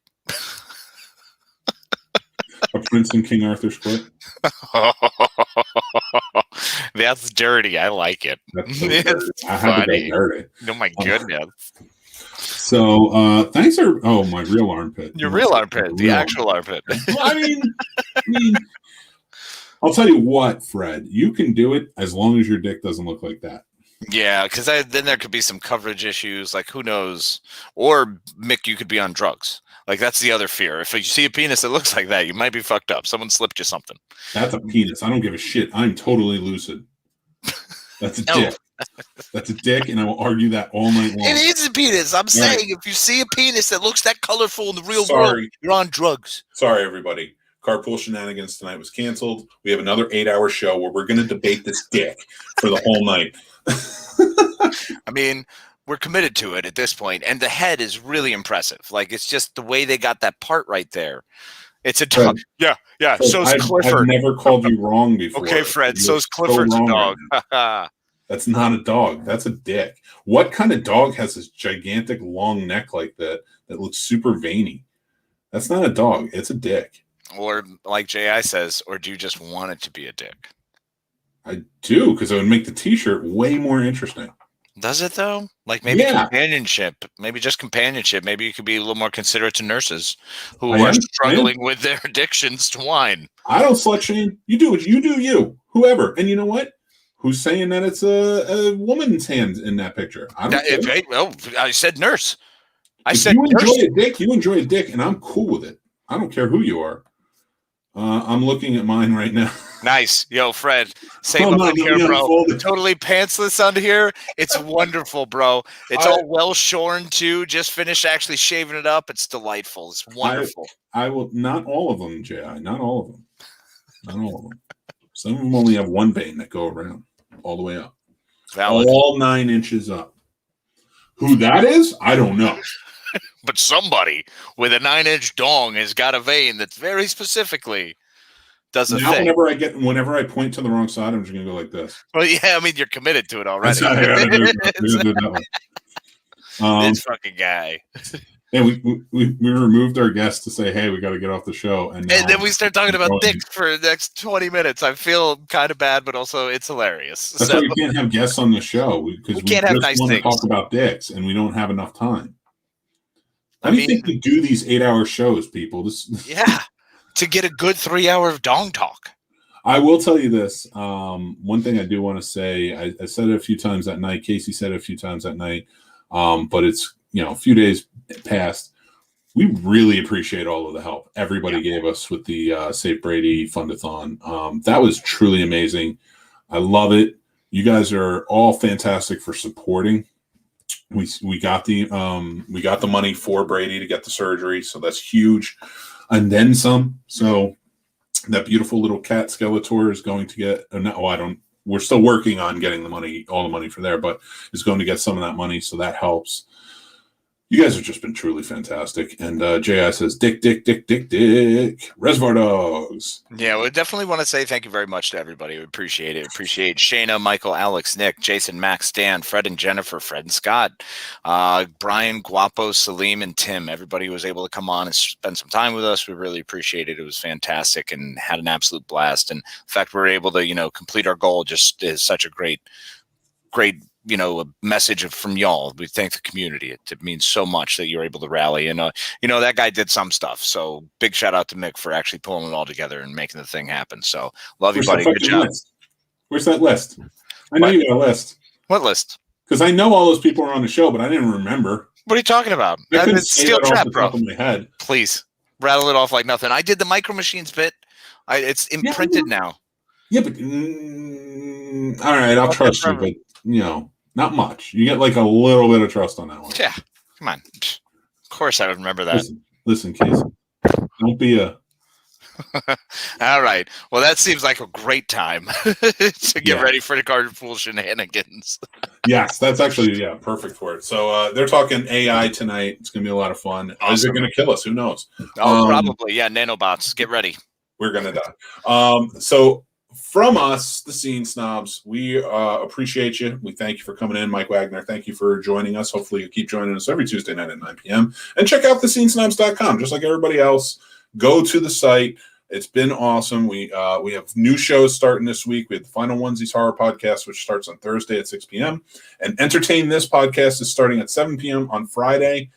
A Prince and King Arthur split. That's dirty. I like it. That's so It's dirty. I had to funny. go dirty. Oh my goodness. So thanks for my real armpit. Your real armpit, the actual armpit. Well, I mean, I'll tell you what, Fred, you can do it as long as your dick doesn't look like that. Yeah, because then there could be some coverage issues, like who knows? Or Mick, you could be on drugs. Like that's the other fear. If you see a penis that looks like that, you might be fucked up. Someone slipped you something. That's a penis. I don't give a shit. I'm totally lucid. That's a dick. That's a dick, and I will argue that all night long. It is a penis. I'm saying if you see a penis that looks that colorful in the real world, you're on drugs. Sorry, everybody. Carpool Shenanigans tonight was canceled. We have another 8-hour show where we're going to debate this dick for the whole night. I mean, we're committed to it at this point, and the head is really impressive. Like it's just the way they got that part right there. It's a dog. Yeah. Fred, So's Clifford. I've never called you wrong before. Okay, Fred. You're So's Clifford's so a wrong dog. right That's not a dog. That's a dick. What kind of dog has this gigantic long neck like that looks super veiny? That's not a dog. It's a dick. Or like J.I. says, or do you just want it to be a dick? I do, because it would make the t-shirt way more interesting. Does it though? Like maybe Yeah. companionship, maybe just companionship. Maybe you could be a little more considerate to nurses who I are am. struggling with their addictions to wine. I don't slut shame. You do what you do, you, whoever. And you know what? Who's saying that it's a woman's hand in that picture? I don't care. I said nurse. If you enjoy a dick, you enjoy a dick, and I'm cool with it. I don't care who you are. I'm looking at mine right now. Nice. Yo, Fred, same up in here, bro. Totally pantsless under here. It's wonderful, bro. It's all well shorn, too. Just finished actually shaving it up. It's delightful. It's wonderful. I will, not all of them, J.I. Not all of them. Not all of them. Some of them only have one vein that go around all the way up. Valid. All 9 inches up. Who that is? I don't know. But somebody with a 9-inch dong has got a vein that's very specifically does a thing. Whenever I point to the wrong side, I'm just gonna go like this. Well, yeah, I mean you're committed to it already. This fucking guy. And we removed our guest to say, hey, we got to get off the show, and then we start talking about dicks for the next 20 minutes. I feel kind of bad, but also it's hilarious. That's why we can't have guests on the show because we can't have nice want things. to talk about dicks, and we don't have enough time. How do you think we do these 8-hour shows, people? Yeah, to get a good 3-hour dong talk. I will tell you this. One thing I do want to say, I said it a few times that night. Casey said it a few times that night. But it's, a few days past. We really appreciate all of the help everybody gave us with the Save Brady Fundathon. That was truly amazing. I love it. You guys are all fantastic for supporting. We got the money for Brady to get the surgery, so that's huge, and then some. So that beautiful little cat Skeletor is going to get. We're still working on getting all the money for there, but is going to get some of that money, so that helps. You guys have just been truly fantastic. And J.I. says, dick, Reservoir Dogs. Yeah, we definitely want to say thank you very much to everybody. We appreciate it. Appreciate Shayna, Michael, Alex, Nick, Jason, Max, Dan, Fred and Jennifer, Fred and Scott, Brian, Guapo, Salim, and Tim. Everybody was able to come on and spend some time with us. We really appreciate it. It was fantastic and had an absolute blast. And the fact we were able to, complete our goal just is such a great a message from y'all. We thank the community. It means so much that you're able to rally. And, that guy did some stuff. So big shout out to Mick for actually pulling it all together and making the thing happen. So love you, buddy. Good job. Where's that list? I know you got a list. What list? Because I know all those people are on the show, but I didn't remember. What are you talking about? It's Steel Trap, bro. Off my head. Please rattle it off like nothing. I did the Micro Machines bit. It's imprinted now. Yeah, but all right, I'll trust you, but not much. You get like a little bit of trust on that one. Yeah, come on. Of course, I would remember that. Listen, Casey, don't be a. All right. Well, that seems like a great time to get ready for the Garden Pool shenanigans. Yes, that's actually perfect for it. So they're talking AI tonight. It's going to be a lot of fun. Awesome. Is it going to kill us? Who knows? Oh, probably. Yeah, nanobots. Get ready. We're going to die. So from us, the Scene Snobs, we appreciate you. We thank you for coming in. Mike Wagner, thank you for joining us. Hopefully you keep joining us every Tuesday night at 9 p.m. And check out thescenesnobs.com. Just like everybody else, go to the site. It's been awesome. We have new shows starting this week. We have the Final Onesies Horror Podcast, which starts on Thursday at 6 p.m. And Entertain This Podcast is starting at 7 p.m. on Friday.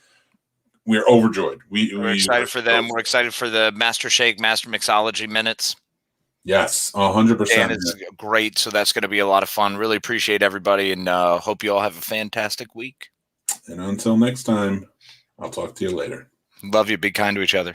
We're overjoyed. We're excited for them. We're excited for the Master Shake, Master Mixology Minutes. Yes, 100%. And it's great. So that's going to be a lot of fun. Really appreciate everybody and hope you all have a fantastic week. And until next time, I'll talk to you later. Love you. Be kind to each other.